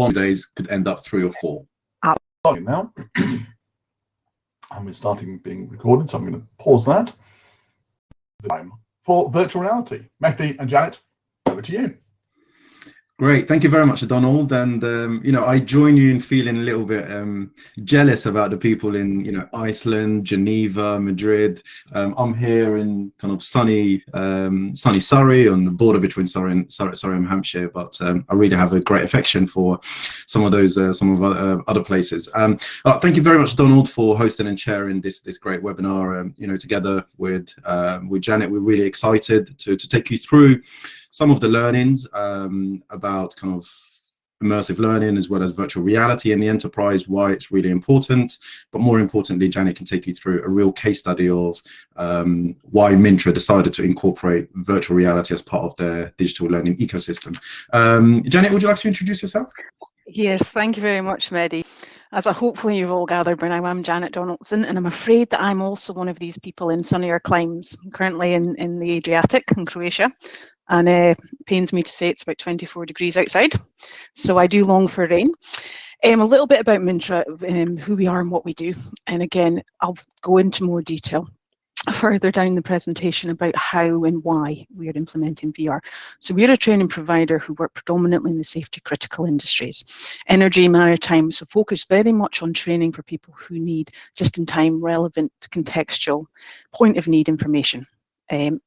days could end up 3 or 4. Starting now, and we're starting being recorded, so I'm going to pause that. Time for virtual reality. Mehdi and Janet, over to you. Great, thank you very much, Donald. And I join you in feeling a little bit jealous about the people in Iceland, Geneva, Madrid. I'm here in kind of sunny Surrey, on the border between Surrey and Hampshire. But I really have a great affection for some of other places. Thank you very much, Donald, for hosting and chairing this great webinar. Together with Janet, we're really excited to take you through some of the learnings about kind of immersive learning as well as virtual reality in the enterprise, why it's really important. But more importantly, Janet can take you through a real case study of why Mintra decided to incorporate virtual reality as part of their digital learning ecosystem. Janet, would you like to introduce yourself? Yes, thank you very much, Mehdi. As hopefully you've all gathered by now, I'm Janet Donaldson, and I'm afraid that I'm also one of these people in sunnier climes. I'm currently in the Adriatic in Croatia, and it pains me to say it's about 24 degrees outside, so I do long for rain. A little bit about Mintra, who we are and what we do, and again, I'll go into more detail further down the presentation about how and why we are implementing VR. So we're a training provider who work predominantly in the safety critical industries, energy, maritime, so focus very much on training for people who need just-in-time, relevant, contextual, point-of-need information.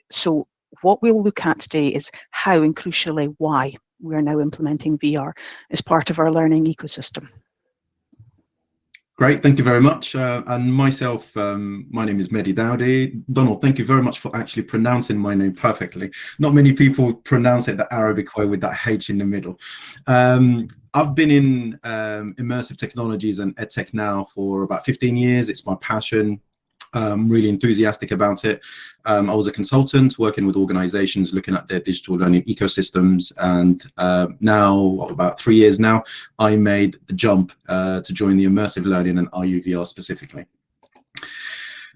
So what we'll look at today is how and crucially why we are now implementing VR as part of our learning ecosystem. Great, thank you very much. And myself, my name is Mehdi Daoudi. Donald, thank you very much for actually pronouncing my name perfectly. Not many people pronounce it the Arabic way with that H in the middle. I've been in immersive technologies and edtech now for about 15 years. It's my passion. Really enthusiastic about it. I was a consultant working with organizations looking at their digital learning ecosystems, and now, about 3 years now, I made the jump to join the immersive learning and RUVR specifically.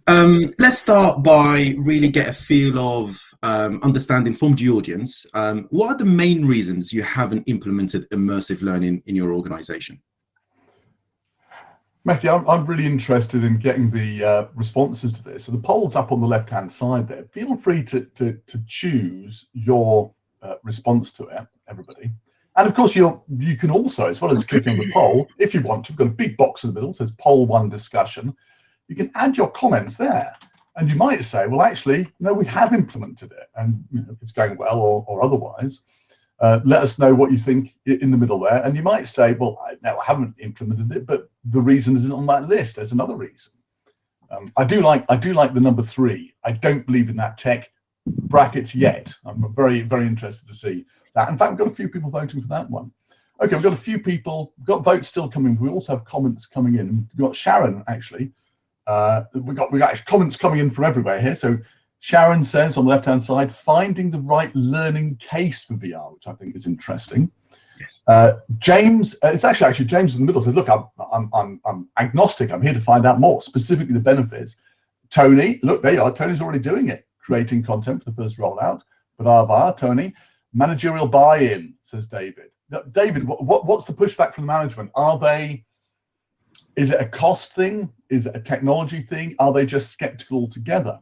Let's start by really get a feel of understanding from the audience. What are the main reasons you haven't implemented immersive learning in your organization? Mehdi, I'm really interested in getting the responses to this. So the poll's up on the left-hand side there. Feel free to choose your response to it, everybody. And of course, you can also, as well as clicking on the poll, if you want to, we've got a big box in the middle, it says poll 1 discussion. You can add your comments there. And you might say, well, actually, no, we have implemented it, and if it's going well or otherwise. Let us know what you think in the middle there, and you might say, well, no, I haven't implemented it, but the reason isn't on that list. There's another reason. I do like the number 3. I don't believe in that tech brackets yet. I'm very, very interested to see that. In fact, we've got a few people voting for that one. Okay, we've got a few people, we've got votes still coming. We also have comments coming in. We've got Sharon, actually. We've got actually comments coming in from everywhere here. So Sharon says on the left-hand side, finding the right learning case for VR, which I think is interesting. Yes. James, it's actually James in the middle says, look, I'm agnostic. I'm here to find out more, specifically the benefits. Tony, look, there you are. Tony's already doing it, creating content for the first rollout. Brava, Tony. Managerial buy-in, says David. David, what's the pushback from the management? Is it a cost thing? Is it a technology thing? Are they just skeptical altogether?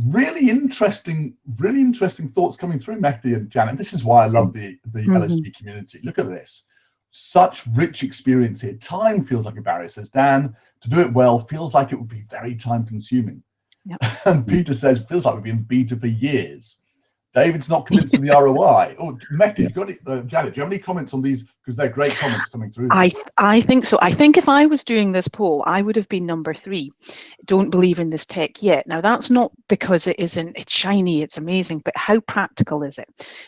Really interesting thoughts coming through, Mehdi and Janet. This is why I love the LSG community. Look at this. Such rich experience here. Time feels like a barrier, says Dan. To do it well feels like it would be very time consuming. Yep. And Peter says, feels like we've been in beta for years. David's not convinced of the ROI. Oh, Mehdi, Janet, do you have any comments on these? Because they're great comments coming through. I think so. I think if I was doing this poll, I would have been number 3. Don't believe in this tech yet. Now, that's not because it's shiny, it's amazing, but how practical is it?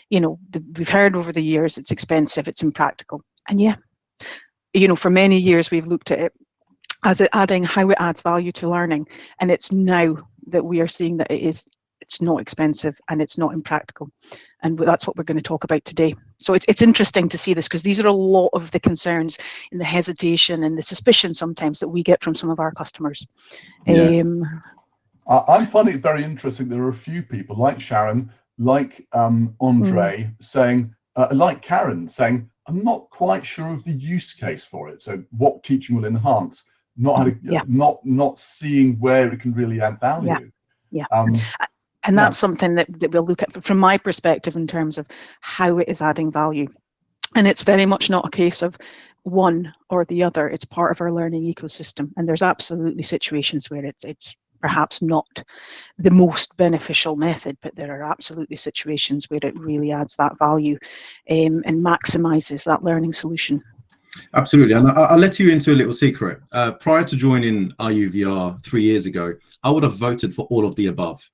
We've heard over the years it's expensive, it's impractical. And yeah, for many years we've looked at it as adding how it adds value to learning. And it's now that we are seeing that it's not expensive and it's not impractical, and that's what we're going to talk about today. So it's interesting to see this, because these are a lot of the concerns and the hesitation and the suspicion sometimes that we get from some of our customers. Yeah. I find it very interesting. There are a few people like Sharon, like Andre, saying, like Karen, saying, I'm not quite sure of the use case for it. So what teaching will enhance, not how to, not seeing where it can really add value. Yeah. And that's something that we'll look at from my perspective in terms of how it is adding value. And it's very much not a case of one or the other. It's part of our learning ecosystem. And there's absolutely situations where it's perhaps not the most beneficial method, but there are absolutely situations where it really adds that value and maximizes that learning solution. Absolutely. And I'll let you into a little secret. Prior to joining RUVR 3 years ago, I would have voted for all of the above.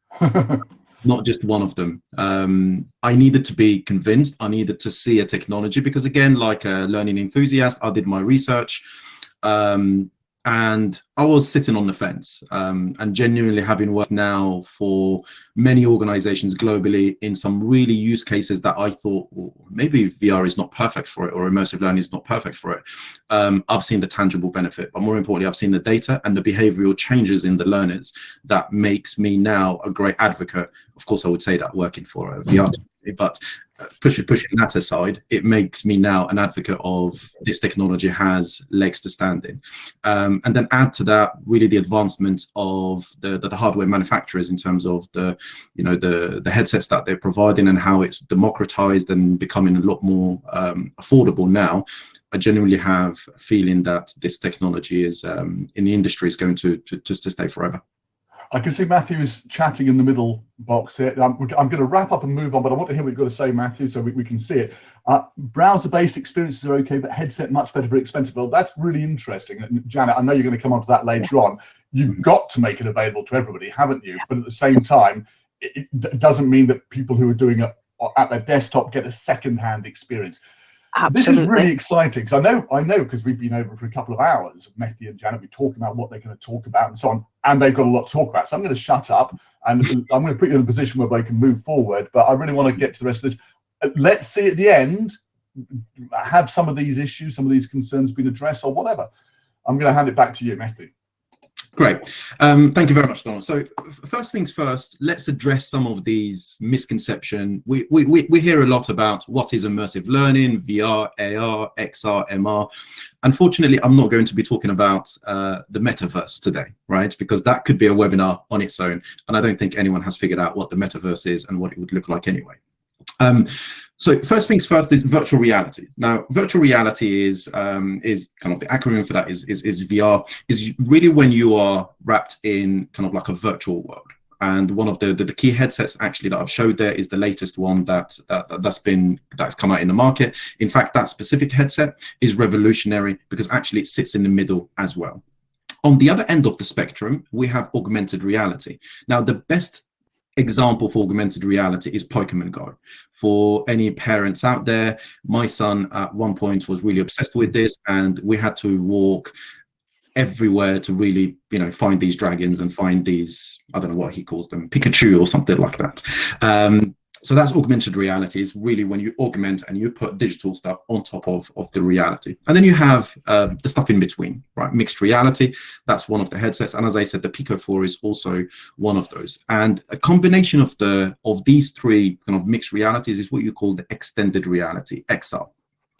Not just one of them. I needed to be convinced. I needed to see a technology because, again, like a learning enthusiast, I did my research and I was sitting on the fence. And genuinely having worked now for many organizations globally in some really use cases that I thought, well, maybe VR is not perfect for it or immersive learning is not perfect for it. I've seen the tangible benefit, but more importantly, I've seen the data and the behavioral changes in the learners that makes me now a great advocate. Of course, I would say that working for a VR, but pushing that aside, it makes me now an advocate of this technology has legs to stand in. And then add to that really the advancement of the hardware manufacturers in terms of the headsets that they're providing and how it's democratized and becoming a lot more affordable now. I genuinely have a feeling that this technology is in the industry is going to stay forever. I can see Matthew's chatting in the middle box here. I'm going to wrap up and move on, but I want to hear what you've got to say, Matthew, so we can see it. Browser-based experiences are okay, but headset much better, but expensive. Well, that's really interesting. And Janet, I know you're going to come on to that later on. You've got to make it available to everybody, haven't you? But at the same time, it doesn't mean that people who are doing it at their desktop get a second-hand experience. Absolutely. This is really exciting because I know because we've been over for a couple of hours, Mehdi and Janet, we're talking about what they're going to talk about and so on, and they've got a lot to talk about. So I'm going to shut up and I'm going to put you in a position where they can move forward, but I really want to get to the rest of this. Let's see at the end, have some of these issues, some of these concerns been addressed or whatever. I'm going to hand it back to you, Mehdi. Great. Thank you very much, Donald. So first things first, let's address some of these misconceptions. We hear a lot about what is immersive learning, VR, AR, XR, MR. Unfortunately, I'm not going to be talking about the metaverse today, right? Because that could be a webinar on its own. And I don't think anyone has figured out what the metaverse is and what it would look like anyway. So first things first, is virtual reality. Now, virtual reality is kind of the acronym for that is VR, is really when you are wrapped in kind of like a virtual world. And one of the key headsets actually that I've showed there is the latest one that's come out in the market. In fact, that specific headset is revolutionary because actually it sits in the middle as well. On the other end of the spectrum, we have augmented reality. Now, the best example for augmented reality is Pokemon Go. For any parents out there, my son at one point was really obsessed with this, and we had to walk everywhere to really, find these dragons and find these, I don't know what he calls them, Pikachu or something like that. So that's augmented reality. Is really when you augment and you put digital stuff on top of the reality. And then you have the stuff in between, right? Mixed reality, that's one of the headsets. And as I said, the Pico 4 is also one of those. And a combination of these three kind of mixed realities is what you call the extended reality, XR.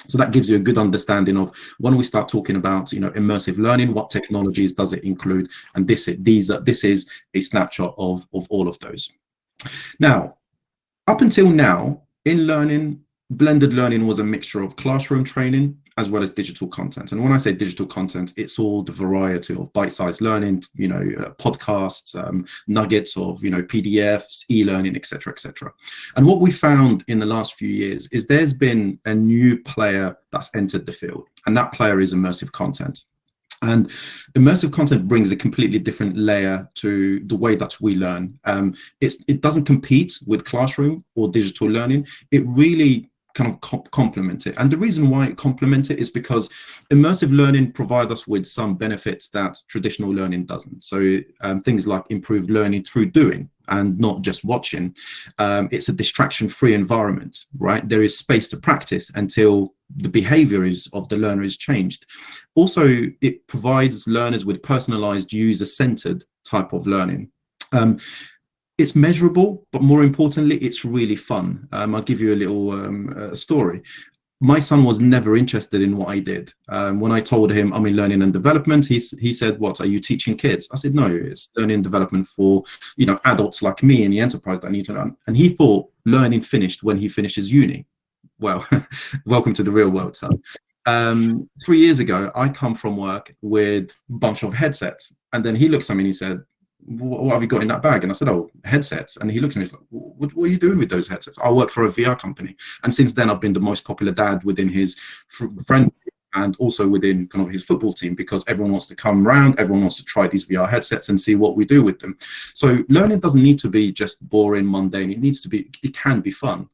So that gives you a good understanding of when we start talking about, immersive learning, what technologies does it include? And this is a snapshot of all of those. Now, up until now, in learning, blended learning was a mixture of classroom training as well as digital content. And when I say digital content, it's all the variety of bite-sized learning, podcasts, nuggets of, PDFs, e-learning, etc., etc. And what we found in the last few years is there's been a new player that's entered the field, and that player is immersive content. And immersive content brings a completely different layer to the way that we learn. It doesn't compete with classroom or digital learning. It really kind of complement it. And the reason why it complements it is because immersive learning provides us with some benefits that traditional learning doesn't. So things like improved learning through doing and not just watching. It's a distraction-free environment, right? There is space to practice until the behavior of the learner is changed. Also, it provides learners with personalized, user-centered type of learning. It's measurable, but more importantly, it's really fun. I'll give you a little story. my son was never interested in what I did. When I told him I'm in learning and development, he said, "What are you teaching kids?" I said, "No, it's learning and development for, you know, adults like me in the enterprise that need to learn." And he thought learning finished when he finishes uni. Well, welcome to the real world, son. 3 years ago, I come from work with a bunch of headsets, and then he looks at me and he said, "What have you got in that bag?" And I said, "Oh, headsets." And he looks at me and he's like, what are you doing with those headsets?" "I work for a VR company." And since then, I've been the most popular dad within his friend and also within kind of his football team, because everyone wants to come around, everyone wants to try these VR headsets and see what we do with them. So learning doesn't need to be just boring, mundane. It can be fun.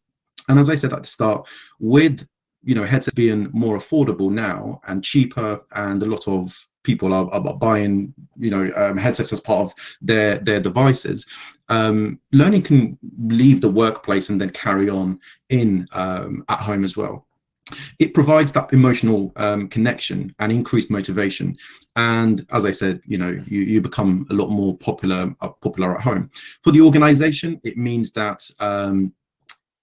And as I said at the start, with, you know, headsets being more affordable now and cheaper, and a lot of people are buying, you know, headsets as part of their devices, learning can leave the workplace and then carry on in at home as well. It provides that emotional connection and increased motivation, and as I said, you know, you become a lot more popular at home. For the organization, it means that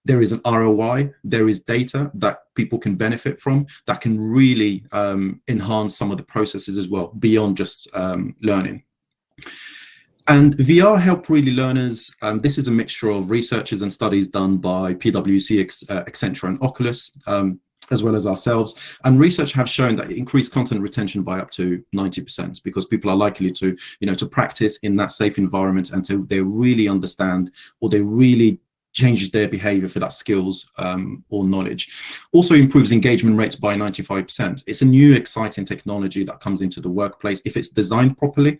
there is an ROI, there is data that people can benefit from that can really enhance some of the processes as well, beyond just learning. And VR help really learners. This is a mixture of researches and studies done by PwC, Accenture and Oculus, as well as ourselves. And research have shown that it increased content retention by up to 90%, because people are likely to, you know, to practice in that safe environment until they really understand, or they really changes their behavior for that skills or knowledge. Also improves engagement rates by 95%. It's a new exciting technology that comes into the workplace. If it's designed properly,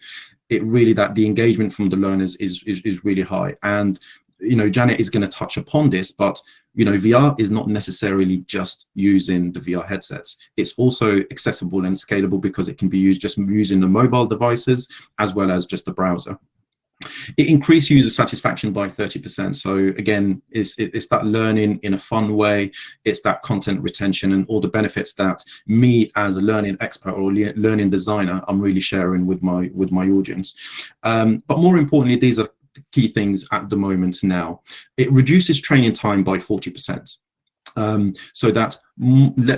it really, that the engagement from the learners is really high. And, you know, Janet is going to touch upon this, but, you know, VR is not necessarily just using the VR headsets. It's also accessible and scalable, because it can be used just using the mobile devices as well as just the browser. It increased user satisfaction by 30%. So again, it's that learning in a fun way. It's that content retention and all the benefits that me as a learning expert or learning designer, I'm really sharing with my audience. But more importantly, these are the key things at the moment now. It reduces training time by 40%. So that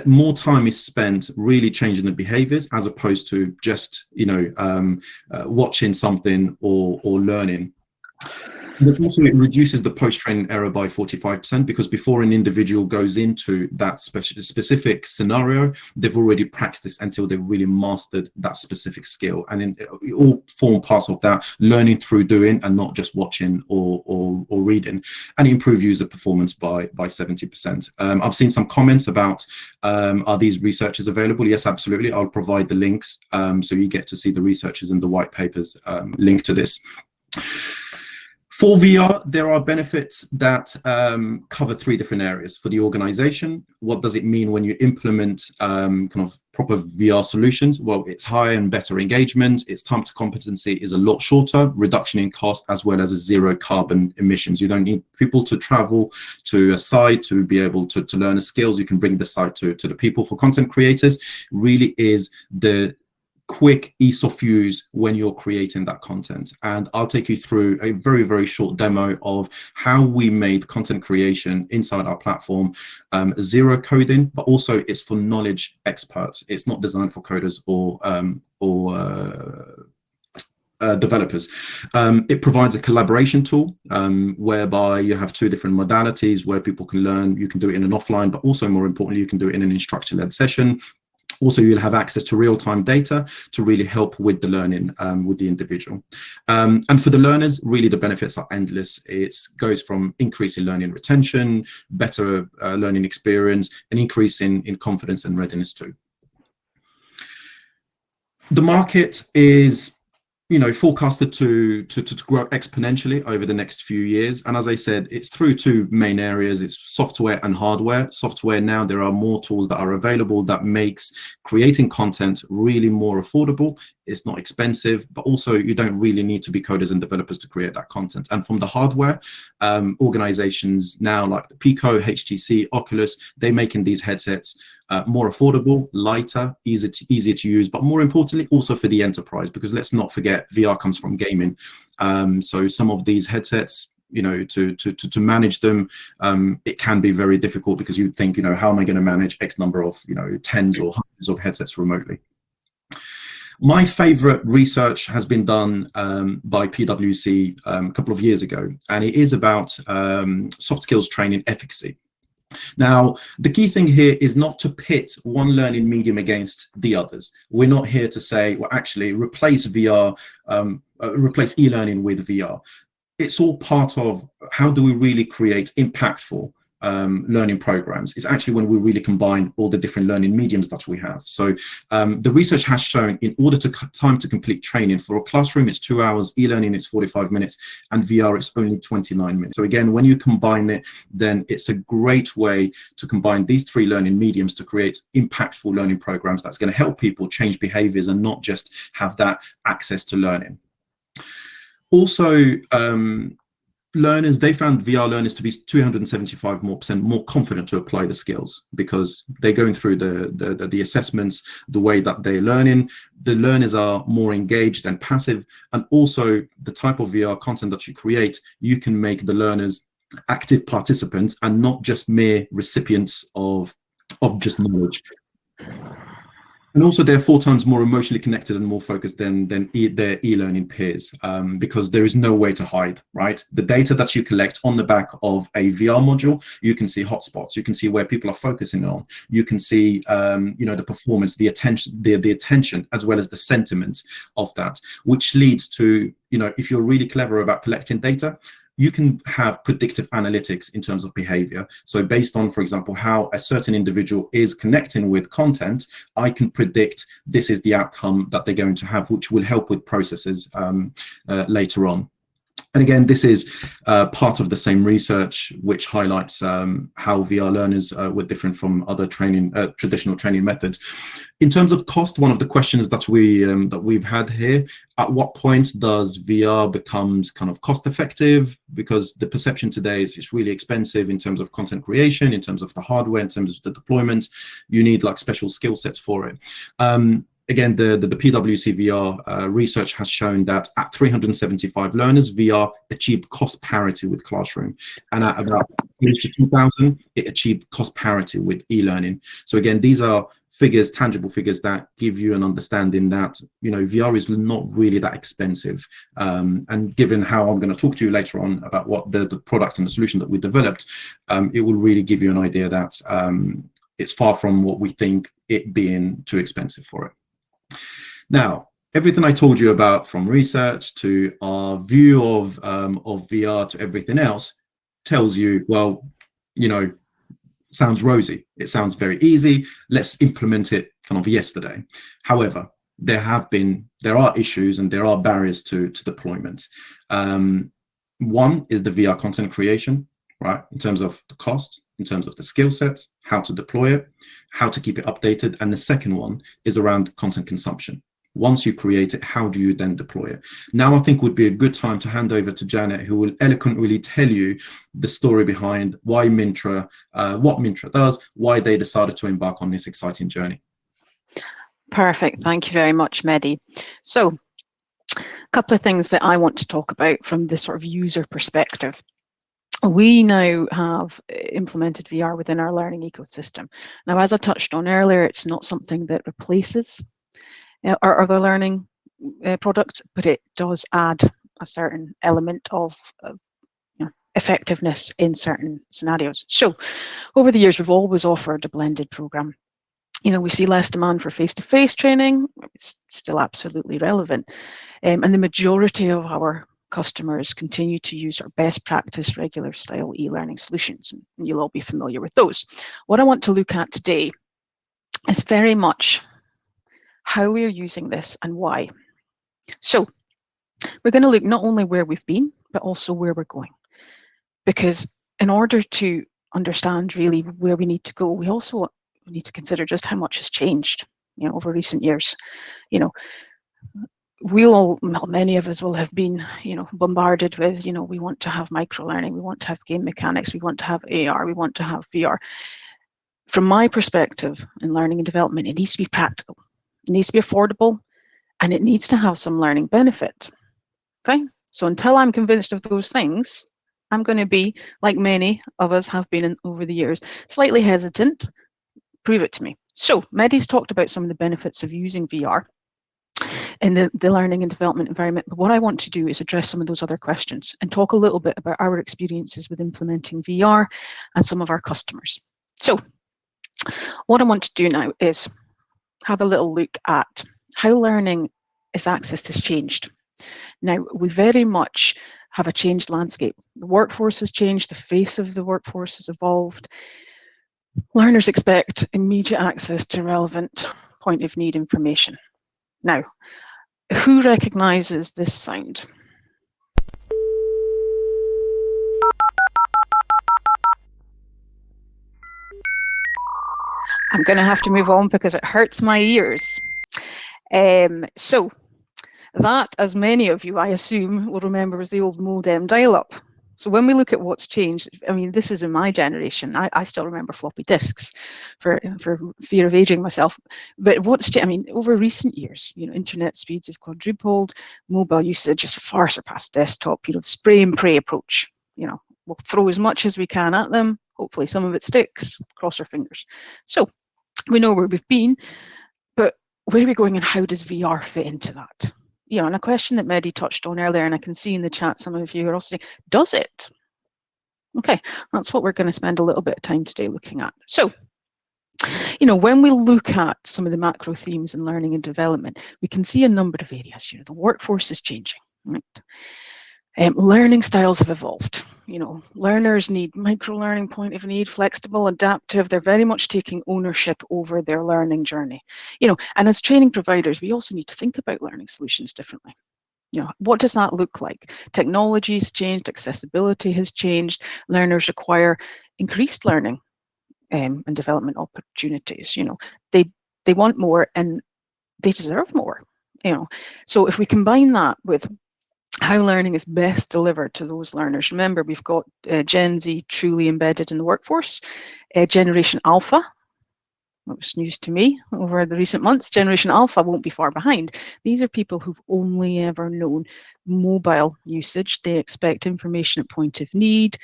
more time is spent really changing the behaviors, as opposed to just, you know, watching something or learning. But also it reduces the post-training error by 45%, because before an individual goes into that specific scenario, they've already practiced until they've really mastered that specific skill. And it all form parts of that learning through doing, and not just watching or reading. And improve user performance by 70%. I've seen some comments about, are these researchers available? Yes, absolutely. I'll provide the links, so you get to see the researchers and the white papers linked to this. For VR, there are benefits that cover 3 different areas. For the organization, what does it mean when you implement kind of proper VR solutions? Well, it's higher and better engagement. Its time to competency is a lot shorter, reduction in cost, as well as a 0 carbon emissions. You don't need people to travel to a site to be able to learn the skills. You can bring the site to the people. For content creators, really is the quick ease of use when you're creating that content. And I'll take you through a very, very short demo of how we made content creation inside our platform 0 coding, but also it's for knowledge experts. It's not designed for coders or developers. It provides a collaboration tool whereby you have 2 different modalities where people can learn. You can do it in an offline, but also more importantly, you can do it in an instructor-led session. Also, you'll have access to real-time data to really help with the learning with the individual. And for the learners, really the benefits are endless. It goes from increasing learning retention, better learning experience, and increase in confidence and readiness too. The market is, you know, forecasted to grow exponentially over the next few years. And as I said, it's through 2 main areas. It's software and hardware. Software, now there are more tools that are available that makes creating content really more affordable. It's not expensive, but also you don't really need to be coders and developers to create that content. And from the hardware, organizations now like the Pico, HTC, Oculus, they're making these headsets more affordable, lighter, easier to use, but more importantly, also for the enterprise, because let's not forget VR comes from gaming. So some of these headsets, you know, to manage them, it can be very difficult, because you think, you know, how am I going to manage X number of, you know, tens or hundreds of headsets remotely? My favorite research has been done by PwC a couple of years ago, and it is about soft skills training efficacy. Now, the key thing here is not to pit one learning medium against the others. We're not here to say, well, actually, replace VR, replace e-learning with VR. It's all part of how do we really create impactful learning programs. It's actually when we really combine all the different learning mediums that we have. So the research has shown, in order to cut time to complete training, for a classroom it's 2 hours, e-learning is 45 minutes, and VR is only 29 minutes. So again, when you combine it, then it's a great way to combine these three learning mediums to create impactful learning programs that's going to help people change behaviors and not just have that access to learning. Also, learners, they found VR learners to be 275% more confident to apply the skills, because they're going through the assessments, the way that they're learning. The learners are more engaged and passive, and also the type of VR content that you create, you can make the learners active participants and not just mere recipients of just knowledge. And also, they're 4 times more emotionally connected and more focused than their e-learning peers, because there is no way to hide, right? The data that you collect on the back of a VR module, you can see hotspots, you can see where people are focusing on, you can see, you know, the performance, the attention, as well as the sentiment of that, which leads to, you know, if you're really clever about collecting data, you can have predictive analytics in terms of behavior. So based on, for example, how a certain individual is connecting with content, I can predict this is the outcome that they're going to have, which will help with processes later on. And again, this is part of the same research, which highlights how VR learners were different from other traditional training methods. In terms of cost, one of the questions that we've had here: at what point does VR becomes kind of cost effective? Because the perception today is it's really expensive in terms of content creation, in terms of the hardware, in terms of the deployment. You need like special skill sets for it. Again, the PwC VR research has shown that at 375 learners, VR achieved cost parity with classroom, and at about 2,000, it achieved cost parity with e-learning. So again, these are figures, tangible figures, that give you an understanding that, you know, VR is not really that expensive. And given how I'm going to talk to you later on about what the product and the solution that we developed, it will really give you an idea that it's far from what we think it being too expensive for it. Now, everything I told you about, from research to our view of VR to everything else, tells you, well, you know, sounds rosy. It sounds very easy. Let's implement it kind of yesterday. However, there are issues and there are barriers to deployment. One is the VR content creation, right? In terms of the cost, in terms of the skill sets, how to deploy it, how to keep it updated. And the second one is around content consumption. Once you create it, how do you then deploy it? Now, I think would be a good time to hand over to Janet, who will eloquently tell you the story behind why Mintra, what Mintra does, why they decided to embark on this exciting journey. Perfect. Thank you very much, Mehdi. So, a couple of things that I want to talk about from the sort of user perspective. We now have implemented VR within our learning ecosystem. Now, as I touched on earlier, it's not something that replaces our other learning products, but it does add a certain element of effectiveness in certain scenarios. So over the years, we've always offered a blended program. You know, we see less demand for face-to-face training. It's still absolutely relevant. And the majority of our customers continue to use our best practice regular style e-learning solutions, and you'll all be familiar with those. What I want to look at today is very much how we're using this and why. So we're going to look not only where we've been, but also where we're going. Because in order to understand really where we need to go, we also need to consider just how much has changed, you know, over recent years. You know, many of us will have been, you know, bombarded with, you know, we want to have micro learning, we want to have game mechanics, we want to have AR, we want to have VR. From my perspective in learning and development, it needs to be practical. It needs to be affordable, and it needs to have some learning benefit. Okay, so until I'm convinced of those things, I'm going to be, like many of us have been over the years, slightly hesitant. Prove it to me. So Mehdi's talked about some of the benefits of using VR in the learning and development environment. But what I want to do is address some of those other questions and talk a little bit about our experiences with implementing VR and some of our customers. So what I want to do now is have a little look at how learning is accessed has changed. Now, we very much have a changed landscape. The workforce has changed, the face of the workforce has evolved. Learners expect immediate access to relevant point of need information. Now, who recognises this sound? I'm going to have to move on because it hurts my ears. So that, as many of you, I assume, will remember, was the old modem dial-up. So when we look at what's changed, I mean, this is in my generation. I still remember floppy disks for fear of aging myself. But what's changed? I mean, over recent years, internet speeds have quadrupled, mobile usage has far surpassed desktop. The spray and pray approach. We'll throw as much as we can at them. Hopefully, some of it sticks. Cross our fingers. So we know where we've been, but where are we going, and how does VR fit into that? And a question that Mehdi touched on earlier, and I can see in the chat some of you are also saying, does it? Okay, that's what we're going to spend a little bit of time today looking at. So, when we look at some of the macro themes in learning and development, we can see a number of areas. The workforce is changing, right? Learning styles have evolved. Learners need micro-learning, point of need, flexible, adaptive. They're very much taking ownership over their learning journey. And as training providers, we also need to think about learning solutions differently. What does that look like? Technology's changed, accessibility has changed. Learners require increased learning and development opportunities. They want more and they deserve more. So if we combine that with how learning is best delivered to those learners. Remember, we've got Gen Z truly embedded in the workforce, Generation Alpha, that was news to me over the recent months. Generation Alpha won't be far behind. These are people who've only ever known mobile usage. They expect information at point of need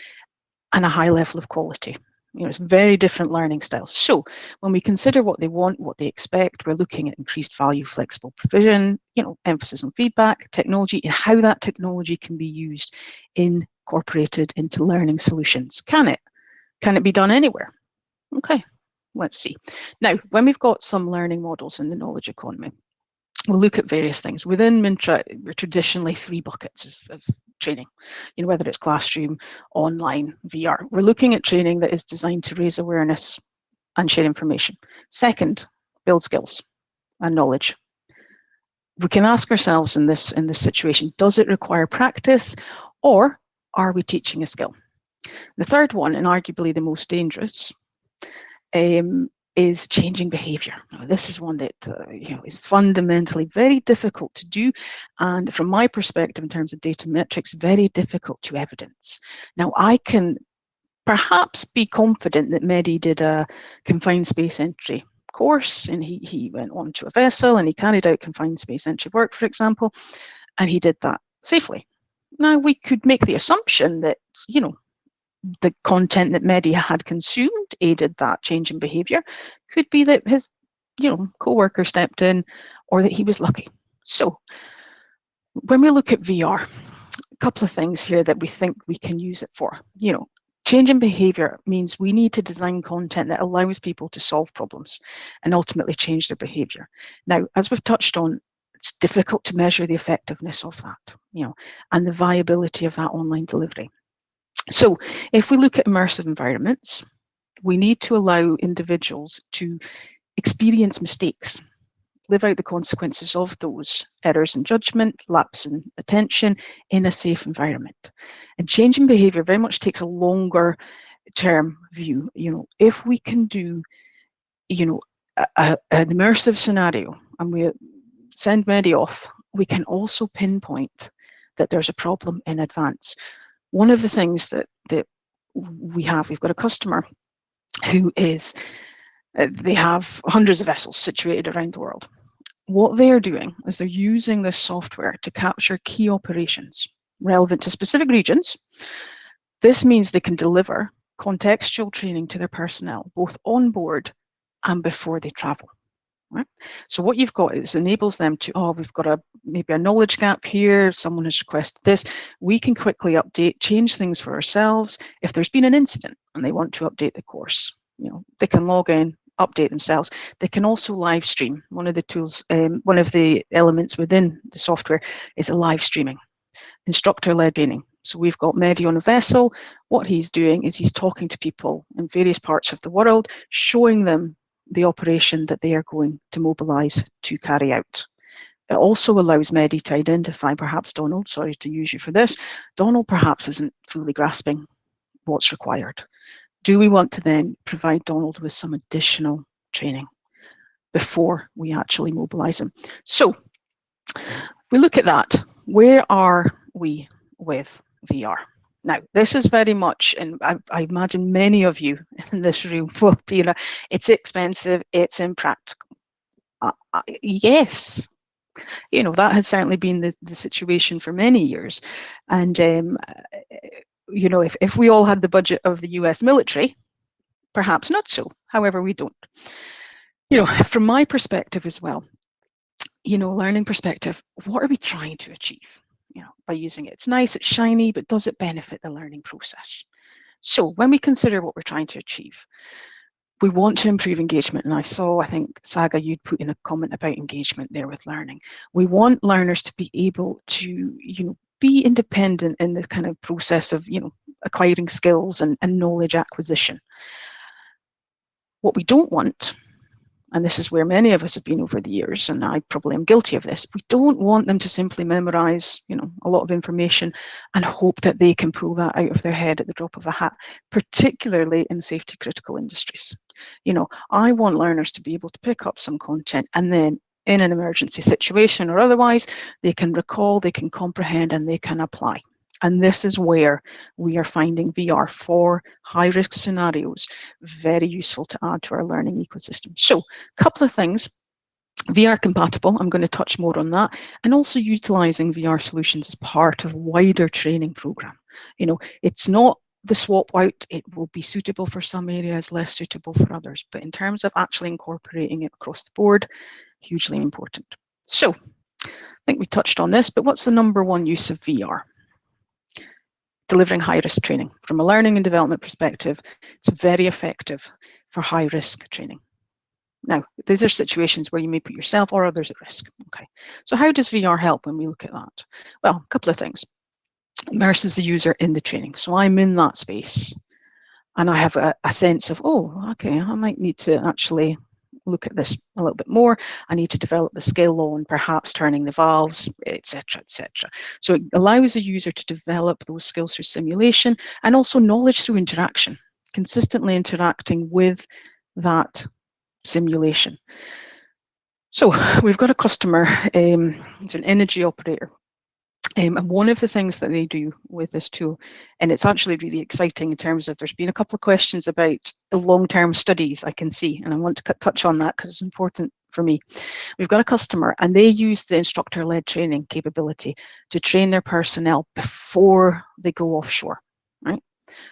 and a high level of quality. It's very different learning styles. So when we consider what they want, what they expect, we're looking at increased value, flexible provision, emphasis on feedback, technology, and how that technology can be used, incorporated into learning solutions. Can it? Can it be done anywhere? Okay, let's see. Now, when we've got some learning models in the knowledge economy, we'll look at various things. Within Mintra, we're traditionally 3 buckets of training, whether it's classroom, online, VR. We're looking at training that is designed to raise awareness and share information. Second, build skills and knowledge. We can ask ourselves in this situation, does it require practice, or are we teaching a skill? The third one, and arguably the most dangerous, is changing behavior. Now, this is one that is fundamentally very difficult to do, and from my perspective, in terms of data metrics, very difficult to evidence. Now, I can perhaps be confident that Mehdi did a confined space entry course, and he went onto a vessel and he carried out confined space entry work, for example, and he did that safely. Now, we could make the assumption that the content that Mehdi had consumed aided that change in behavior. Could be that his co-worker stepped in, or that he was lucky. So when we look at VR, a couple of things here that we think we can use it for. Change in behavior means we need to design content that allows people to solve problems and ultimately change their behavior. Now, as we've touched on, it's difficult to measure the effectiveness of that, and the viability of that online delivery. So if we look at immersive environments, we need to allow individuals to experience mistakes, live out the consequences of those errors in judgment, lapse in attention in a safe environment. And change in behavior very much takes a longer term view. If we can do, an immersive scenario and we send Mehdi off, we can also pinpoint that there's a problem in advance. One of the things that we've got a customer who is, they have hundreds of vessels situated around the world. What they're doing is they're using this software to capture key operations relevant to specific regions This means they can deliver contextual training to their personnel, both on board and before they travel. Right? So what you've got is enables them to, oh, we've got maybe a knowledge gap here, someone has requested this. We can quickly update, change things for ourselves. If there's been an incident and they want to update the course, they can log in, update themselves. They can also live stream. One of the tools, one of the elements within the software is a live streaming, instructor-led training. So we've got Mehdi on a vessel. What he's doing is he's talking to people in various parts of the world, showing them the operation that they are going to mobilize to carry out. It also allows Mehdi to identify, perhaps Donald, sorry to use you for this, Donald perhaps isn't fully grasping what's required. Do we want to then provide Donald with some additional training before we actually mobilize him? So we look at that. Where are we with VR? Now, this is very much, and I imagine many of you in this room will be, it's expensive, it's impractical. Yes, that has certainly been the situation for many years. And, if we all had the budget of the US military, perhaps not so. However, we don't. From my perspective as well, learning perspective, what are we trying to achieve? By using it. It's nice, it's shiny, but does it benefit the learning process? So when we consider what we're trying to achieve, we want to improve engagement. And I think, Saga, you'd put in a comment about engagement there with learning. We want learners to be able to, be independent in the kind of process of, acquiring skills and knowledge acquisition. What we don't want, and this is where many of us have been over the years, and I probably am guilty of this, we don't want them to simply memorize, a lot of information and hope that they can pull that out of their head at the drop of a hat, particularly in safety critical industries. I want learners to be able to pick up some content and then in an emergency situation or otherwise, they can recall, they can comprehend, and they can apply. And this is where we are finding VR for high-risk scenarios very useful to add to our learning ecosystem. So a couple of things. VR compatible, I'm going to touch more on that, and also utilizing VR solutions as part of a wider training program. It's not the swap out, it will be suitable for some areas, less suitable for others, but in terms of actually incorporating it across the board, hugely important. So I think we touched on this, but what's the number one use of VR? Delivering high-risk training. From a learning and development perspective, it's very effective for high-risk training. Now, these are situations where you may put yourself or others at risk. Okay, so how does VR help when we look at that? Well, a couple of things. Immerses the user in the training. So I'm in that space and I have a sense of, oh, okay, I might need to actually look at this a little bit more. I need to develop the skill on perhaps turning the valves, etc., etc. So it allows the user to develop those skills through simulation and also knowledge through interaction, consistently interacting with that simulation. So we've got a customer, it's an energy operator. And one of the things that they do with this tool, and it's actually really exciting in terms of, there's been a couple of questions about the long-term studies I can see, and I want to touch on that because it's important for me. We've got a customer and they use the instructor-led training capability to train their personnel before they go offshore, right?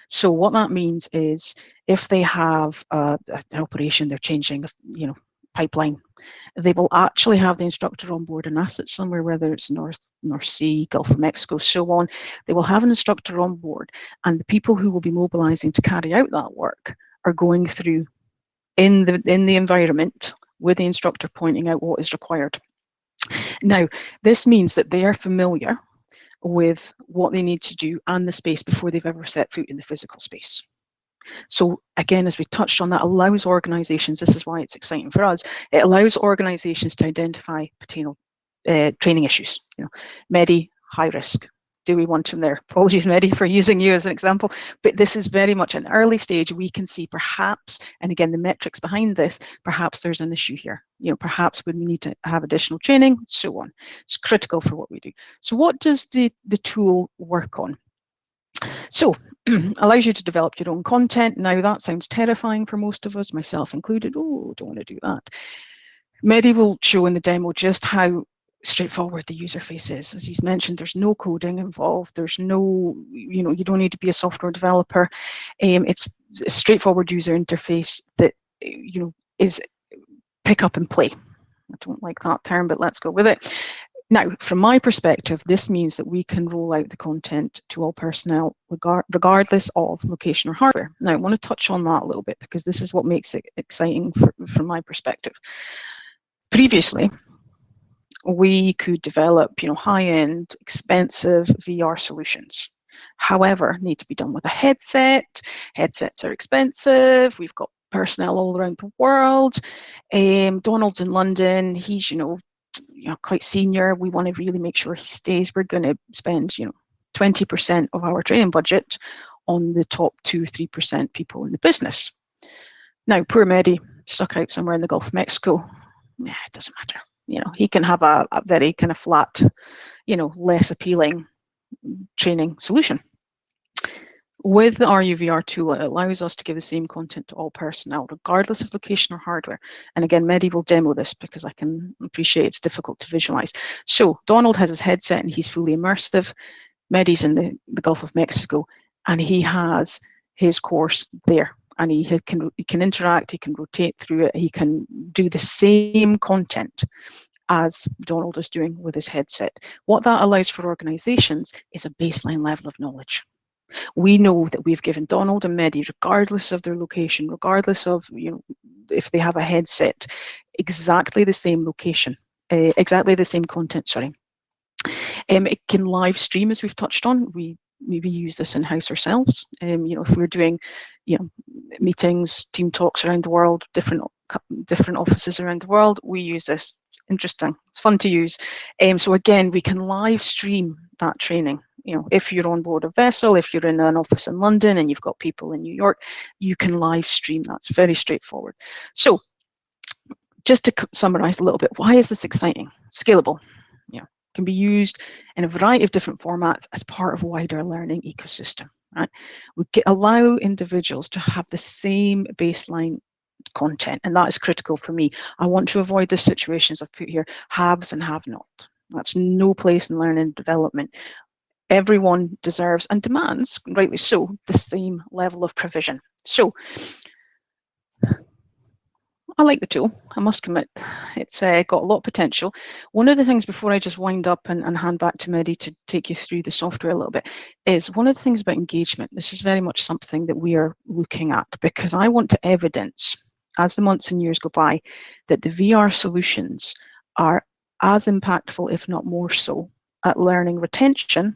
So what that means is if they have an operation, they're changing, pipeline, they will actually have the instructor on board an asset somewhere, whether it's North Sea, Gulf of Mexico, so on. They will have an instructor on board, and the people who will be mobilizing to carry out that work are going through in the environment with the instructor pointing out what is required. Now, this means that they are familiar with what they need to do and the space before they've ever set foot in the physical space. So again, as we touched on, that allows organizations, this is why it's exciting for us, it allows organizations to identify potential training issues. Mehdi, high risk. Do we want him there? Apologies, Mehdi, for using you as an example, but this is very much an early stage. We can see perhaps, and again, the metrics behind this, perhaps there's an issue here. Perhaps we need to have additional training, so on. It's critical for what we do. So what does the tool work on? So allows you to develop your own content. Now that sounds terrifying for most of us, myself included. Oh, don't want to do that. Mehdi will show in the demo just how straightforward the user face is. As he's mentioned, there's no coding involved. There's no, you don't need to be a software developer. It's a straightforward user interface that, is pick up and play. I don't like that term, but let's go with it. Now, from my perspective, this means that we can roll out the content to all personnel regardless of location or hardware. Now, I want to touch on that a little bit because this is what makes it exciting from my perspective. Previously, we could develop, high-end, expensive VR solutions. However, need to be done with a headset. Headsets are expensive. We've got personnel all around the world. Donald's in London. He's, quite senior. We want to really make sure he stays. We're going to spend, 20% of our training budget on the top 2-3% people in the business. Now, poor Mehdi, stuck out somewhere in the Gulf of Mexico. Yeah, it doesn't matter. He can have a very kind of flat, less appealing training solution. With the RUVR tool, it allows us to give the same content to all personnel, regardless of location or hardware. And again, Mehdi will demo this because I can appreciate it's difficult to visualize. So Donald has his headset and he's fully immersive. Mehdi's in the Gulf of Mexico and he has his course there. And he can interact, he can rotate through it, he can do the same content as Donald is doing with his headset. What that allows for organizations is a baseline level of knowledge. We know that we've given Donald and Mehdi, regardless of their location, regardless of if they have a headset, exactly the same location, exactly the same content, sorry. It can live stream, as we've touched on. We maybe use this in-house ourselves. If we're doing, meetings, team talks around the world, different offices around the world, we use this. It's interesting. It's fun to use. So again, we can live stream that training. If you're on board a vessel, if you're in an office in London and you've got people in New York, you can live stream that. It's very straightforward. So just to summarize a little bit, why is this exciting? Scalable. Can be used in a variety of different formats as part of a wider learning ecosystem. Right? We allow individuals to have the same baseline content, and that is critical for me. I want to avoid the situations I've put here, haves and have not. That's no place in learning and development. Everyone deserves and demands, rightly so, the same level of provision. So I like the tool, I must commit. It's got a lot of potential. One of the things before I just wind up and hand back to Mehdi to take you through the software a little bit is one of the things about engagement. This is very much something that we are looking at because I want to evidence, as the months and years go by, that the VR solutions are as impactful, if not more so, at learning retention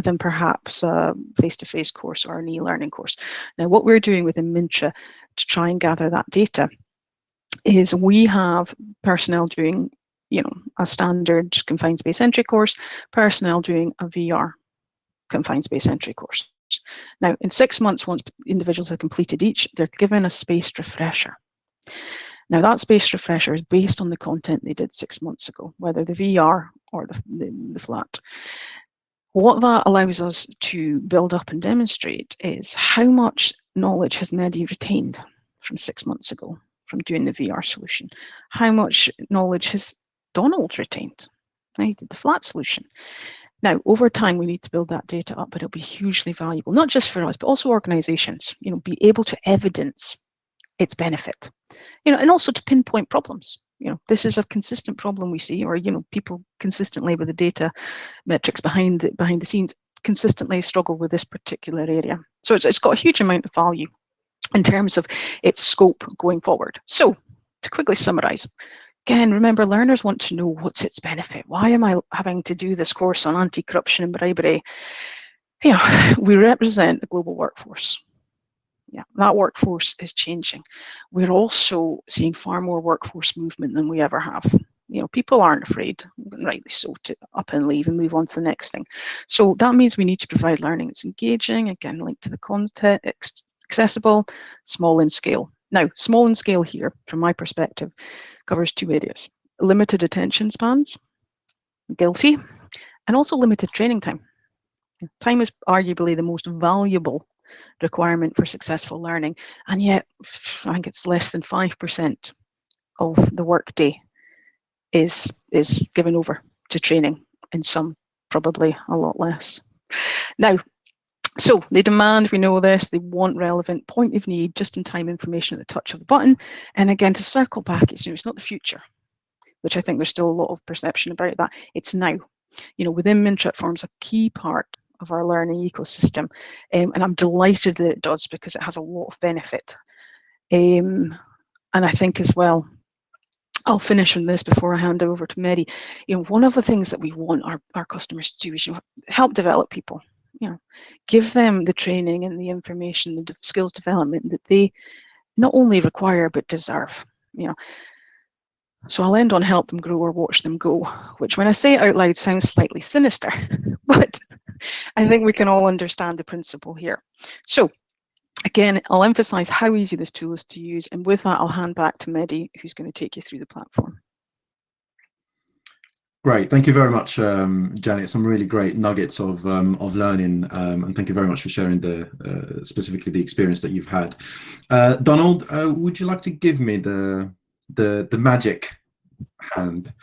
than perhaps a face-to-face course or an e-learning course. Now, what we're doing within Mintra to try and gather that data is we have personnel doing, a standard confined space entry course, personnel doing a VR confined space entry course. Now, in 6 months, once individuals have completed each, they're given a spaced refresher. Now, that spaced refresher is based on the content they did 6 months ago, whether the VR or the flat. What that allows us to build up and demonstrate is how much knowledge has Mehdi retained from 6 months ago from doing the VR solution. How much knowledge has Donald retained? He did the flat solution. Now, over time, we need to build that data up, but it'll be hugely valuable, not just for us, but also organizations, be able to evidence its benefit, and also to pinpoint problems. This is a consistent problem we see, or, people consistently with the data metrics behind the scenes consistently struggle with this particular area. So it's got a huge amount of value in terms of its scope going forward. So to quickly summarize, again, remember, learners want to know what's its benefit. Why am I having to do this course on anti-corruption and bribery? We represent a global workforce. That workforce is changing. We're also seeing far more workforce movement than we ever have. People aren't afraid, rightly so, to up and leave and move on to the next thing. So that means we need to provide learning that's engaging, again, linked to the context, accessible, small in scale. Now, small in scale here, from my perspective, covers 2 areas: limited attention spans, guilty, and also limited training time. Time is arguably the most valuable requirement for successful learning, and yet I think it's less than 5% of the workday is given over to training, and some probably a lot less. Now, so they demand, we know this, they want relevant, point of need, just-in-time information at the touch of the button. And again, to circle back, it's not the future, which I think there's still a lot of perception about that. It's now. Within Mintrip forms a key part of our learning ecosystem, and I'm delighted that it does, because it has a lot of benefit. And I think as well, I'll finish on this before I hand over to Mehdi. One of the things that we want our customers to do is help develop people. Give them the training and the information, the skills development that they not only require but deserve. So I'll end on help them grow or watch them go, which when I say it out loud sounds slightly sinister, but I think we can all understand the principle here. So again, I'll emphasize how easy this tool is to use, and with that I'll hand back to Mehdi, who's going to take you through the platform. Great, thank you very much, Janet. Some really great nuggets of learning, and thank you very much for sharing specifically the experience that you've had. Donald, would you like to give me the magic hand?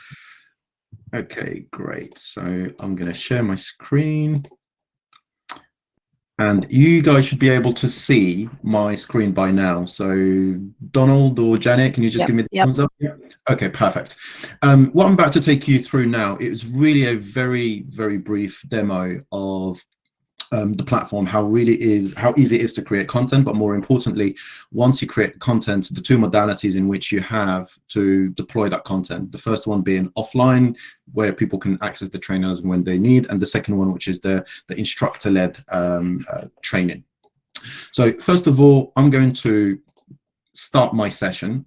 Okay, great. So I'm going to share my screen, and you guys should be able to see my screen by now. So Donald or Janet, can you just give me the thumbs up? Yeah. Okay, perfect. What I'm about to take you through now, it was really a very, very brief demo of the platform, how easy it is to create content, but more importantly, once you create content, the two modalities in which you have to deploy that content. The first one being offline, where people can access the trainers when they need, and the second one, which is the instructor-led training. So first of all, I'm going to start my session,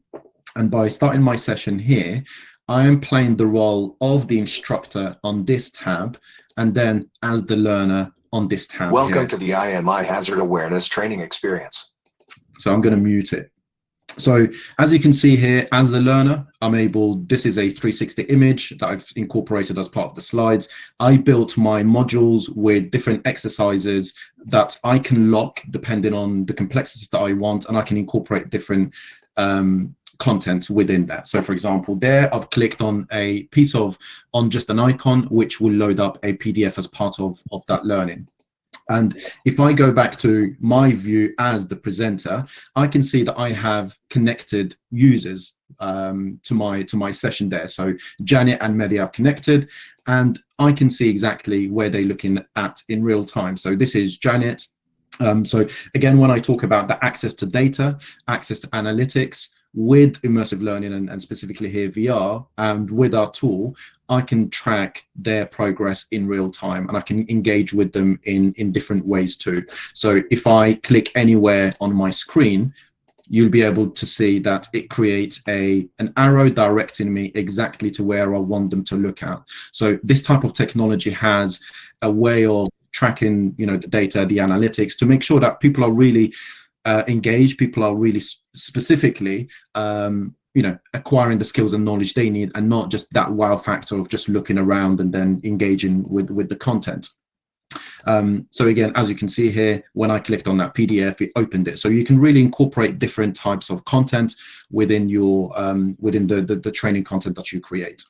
and by starting my session here, I am playing the role of the instructor on this tab, and then as the learner on this tab. Welcome to the IMI Hazard Awareness Training Experience. So I'm going to mute it. So as you can see here, as a learner, this is a 360 image that I've incorporated as part of the slides. I built my modules with different exercises that I can lock depending on the complexities that I want, and I can incorporate different content within that. So for example, there I've clicked on on just an icon, which will load up a PDF as part of that learning. And if I go back to my view as the presenter, I can see that I have connected users to my session there. So Janet and Mehdi are connected, and I can see exactly where they're looking at in real time. So this is Janet. So again, when I talk about the access to data, access to analytics, with immersive learning and specifically here VR, and with our tool, I can track their progress in real time, and I can engage with them in different ways too. So if I click anywhere on my screen, you'll be able to see that it creates an arrow directing me exactly to where I want them to look at. So this type of technology has a way of tracking, the data, the analytics, to make sure that people are really engaged, people are really specifically acquiring the skills and knowledge they need, and not just that wow factor of just looking around and then engaging with the content. So again, as you can see here, when I clicked on that PDF, it opened it. So you can really incorporate different types of content within your within the training content that you create.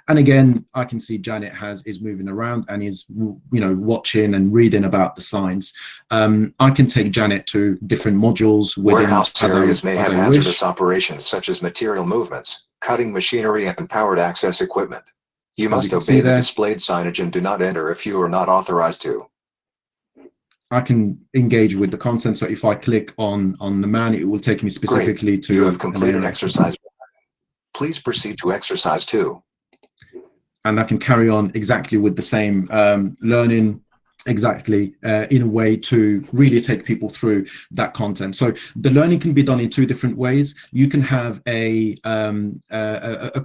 And again, I can see Janet is moving around and is watching and reading about the signs. I can take Janet to different modules within warehouse areas may have hazardous operations such as material movements, cutting machinery, and powered access equipment. You must obey the displayed signage and do not enter if you are not authorized to. I can engage with the content. So if I click on the man, it will take me specifically to. You have completed exercise 1. Please proceed to exercise 2. And I can carry on exactly with the same learning, exactly in a way to really take people through that content. So the learning can be done in 2 different ways. You can have a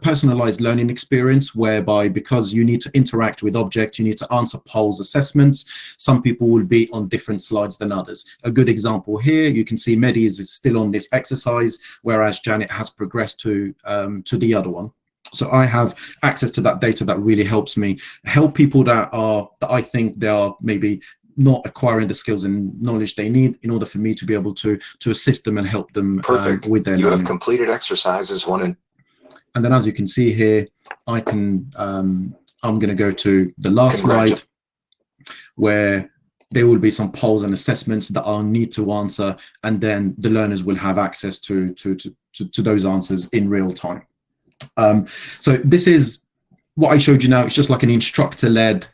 personalized learning experience, whereby because you need to interact with objects, you need to answer polls, assessments. Some people will be on different slides than others. A good example here, you can see Mehdi is still on this exercise, whereas Janet has progressed to the other one. So I have access to that data that really helps me help people that I think they are maybe not acquiring the skills and knowledge they need, in order for me to be able to assist them and help them Perfect. with their You learning. have completed exercises 1 and And then as you can see here, I can, I'm going to go to the last slide where there will be some polls and assessments that I'll need to answer, and then the learners will have access to those answers in real time. So this is what I showed you now. It's just like an instructor-led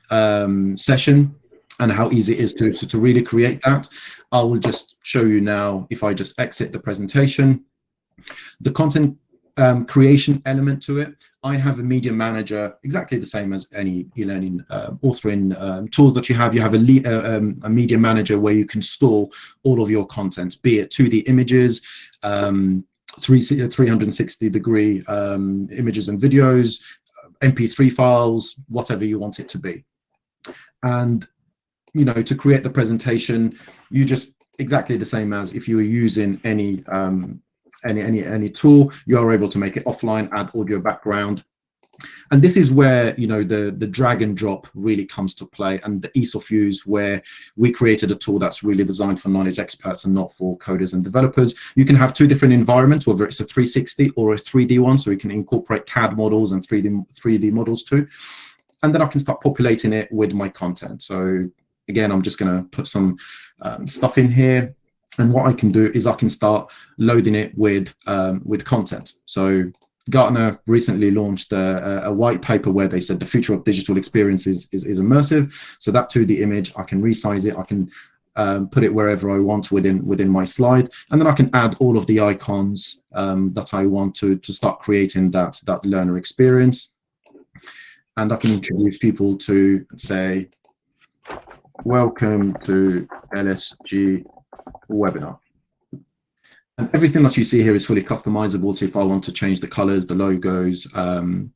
session, and how easy it is to really create that. I will just show you now, if I just exit the presentation, the content creation element to it. I have a media manager, exactly the same as any e-learning authoring tools that you have. You have a media manager where you can store all of your content, be it 2D images, 360-degree images and videos, MP3 files, whatever you want it to be. And you know, to create the presentation, you just exactly the same as if you were using any tool, you are able to make it offline, add audio background. And this is where, you know, the drag and drop really comes to play, and the ease of use, where we created a tool that's really designed for knowledge experts and not for coders and developers. You can have 2 different environments, whether it's a 360 or a 3D one, so you can incorporate CAD models and 3D models too. And then I can start populating it with my content. So again, I'm just going to put some stuff in here, and what I can do is I can start loading it with content. So Gartner recently launched a white paper where they said the future of digital experiences is immersive. So that 2D image, I can resize it, I can put it wherever I want within my slide, and then I can add all of the icons that I want to start creating that learner experience. And I can introduce people to, say, welcome to LSG webinar. And everything that you see here is fully customizable. So if I want to change the colors, the logos, and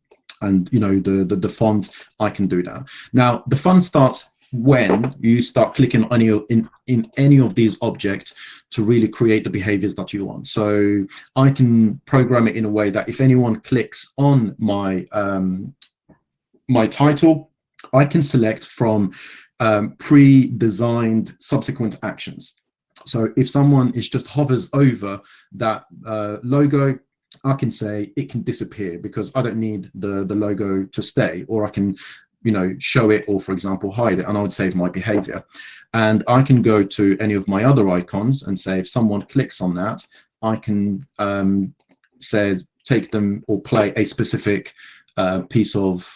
you know, the font, I can do that. Now the fun starts when you start clicking on in any of these objects to really create the behaviors that you want. So I can program it in a way that if anyone clicks on my my title, I can select from pre-designed subsequent actions. So if someone just hovers over that logo, I can say it can disappear because I don't need the logo to stay, or I can, you know, show it, or for example hide it, and I would save my behavior. And I can go to any of my other icons and say if someone clicks on that, I can say take them or play a specific piece of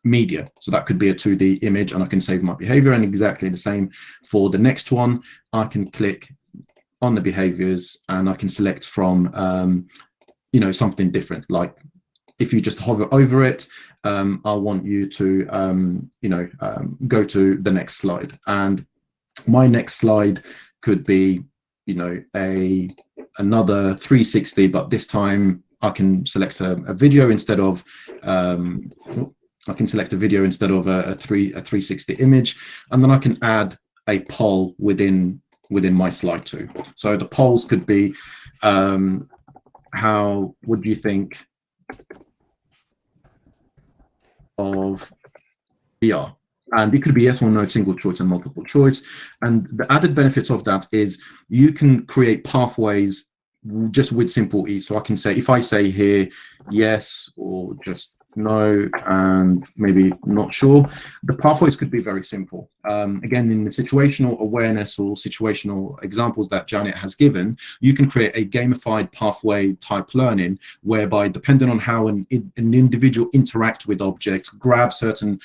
media. So that could be a 2D image, and I can save my behavior. And exactly the same for the next one. I can click on the behaviors and I can select from you know, something different. Like if you just hover over it, I want you to you know, go to the next slide, and my next slide could be, you know, another 360, but this time I can select a video instead of I can select a video instead of a 360 image, and then I can add a poll within my slide too. So the polls could be, how would you think of VR? And it could be yes or no, single choice and multiple choice. And the added benefits of that is you can create pathways just with simple ease. So I can say, if I say here yes or just no and maybe not sure, the pathways could be very simple. Again, in the situational awareness or situational examples that Janet has given, you can create a gamified pathway type learning whereby, depending on how an individual interact with objects, grab certain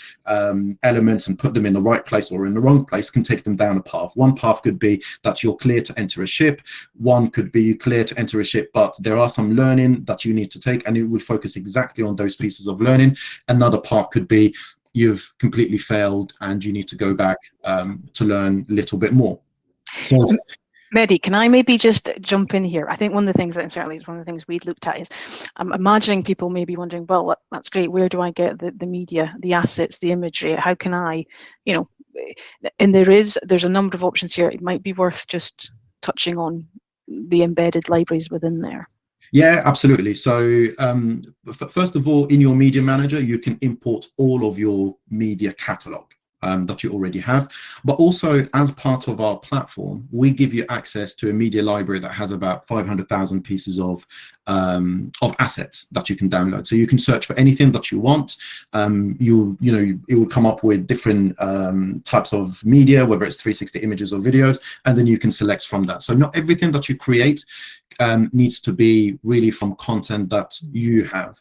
elements and put them in the right place or in the wrong place, can take them down a path. One path could be that you're clear to enter a ship. One could be clear to enter a ship, but there are some learning that you need to take, and it would focus exactly on those pieces of learning. Another part could be you've completely failed and you need to go back to learn a little bit more. So Mehdi, can I maybe just jump in here? I think one of the things that certainly is one of the things we'd looked at is I'm imagining people may be wondering, well, that's great, where do I get the media, the assets, the imagery? How can I, you know, and there's a number of options here. It might be worth just touching on the embedded libraries within there. yeah, absolutely. So first of all, in your media manager, you can import all of your media catalog. that you already have. But also, as part of our platform, we give you access to a media library that has about 500,000 pieces of assets that you can download. So you can search for anything that you want. It will come up with different types of media, whether it's 360 images or videos, and then you can select from that. So not everything that you create needs to be really from content that you have.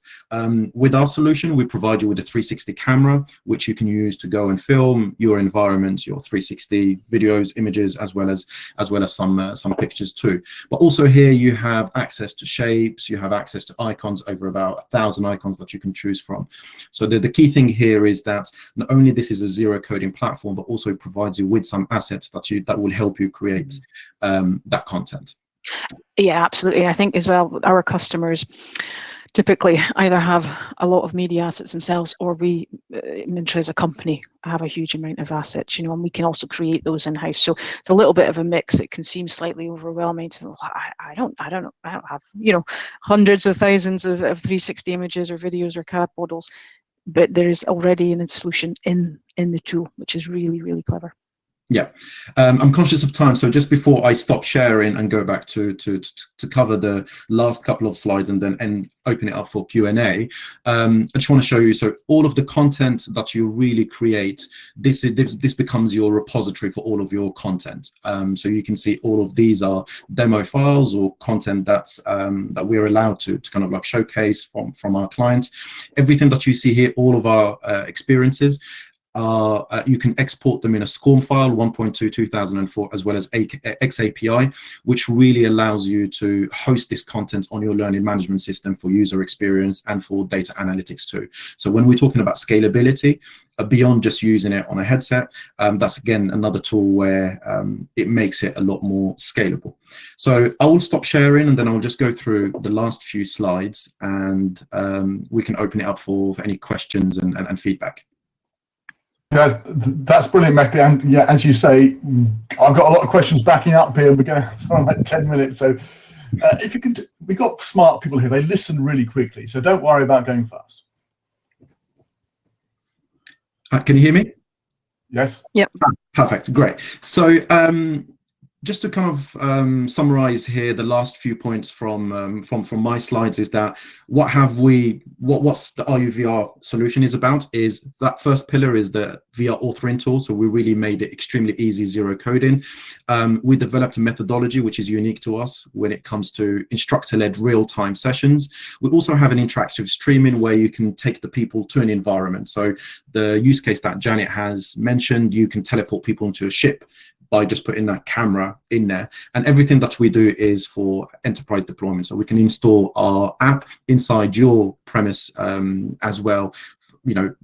With our solution, we provide you with a 360 camera, which you can use to go and film your environment, your 360 videos, images, as well as some pictures too. But also here you have access to shapes, you have access to icons, over about 1,000 icons that you can choose from. So the key thing here is that not only this is a zero coding platform, but also it provides you with some assets that will help you create that content. Yeah, absolutely. I think as well, our customers typically either have a lot of media assets themselves, or we, Mintra as a company, have a huge amount of assets, and we can also create those in-house. So it's a little bit of a mix. It can seem slightly overwhelming to I don't have, hundreds of thousands of 360 images or videos or CAD models, but there is already a solution in the tool, which is really, really clever. Yeah, I'm conscious of time, so just before I stop sharing and go back to cover the last couple of slides and then open it up for Q&A, I just want to show you. So all of the content that you really create, this becomes your repository for all of your content. So you can see all of these are demo files or content that we're allowed to kind of like showcase from our clients. Everything that you see here, all of our experiences. You can export them in a SCORM file, 1.2 2004, as well as XAPI, which really allows you to host this content on your learning management system for user experience and for data analytics too. So when we're talking about scalability, beyond just using it on a headset, that's again another tool where it makes it a lot more scalable. So I will stop sharing and then I'll just go through the last few slides, and we can open it up for any questions and feedback. That's brilliant, Mehdi. And yeah, as you say, I've got a lot of questions backing up here. We're going for like 10 minutes. So if you can, we've got smart people here. They listen really quickly. So don't worry about going fast. Can you hear me? Yes. Yep. Perfect. Great. So just to kind of summarize here, the last few points from my slides is that what's the RUVR solution is about is that first pillar is the VR authoring tool. So we really made it extremely easy, zero coding. We developed a methodology which is unique to us when it comes to instructor-led real-time sessions. We also have an interactive streaming where you can take the people to an environment. So the use case that Janet has mentioned, you can teleport people into a ship by just putting that camera in there. And everything that we do is for enterprise deployment. So we can install our app inside your premise as well.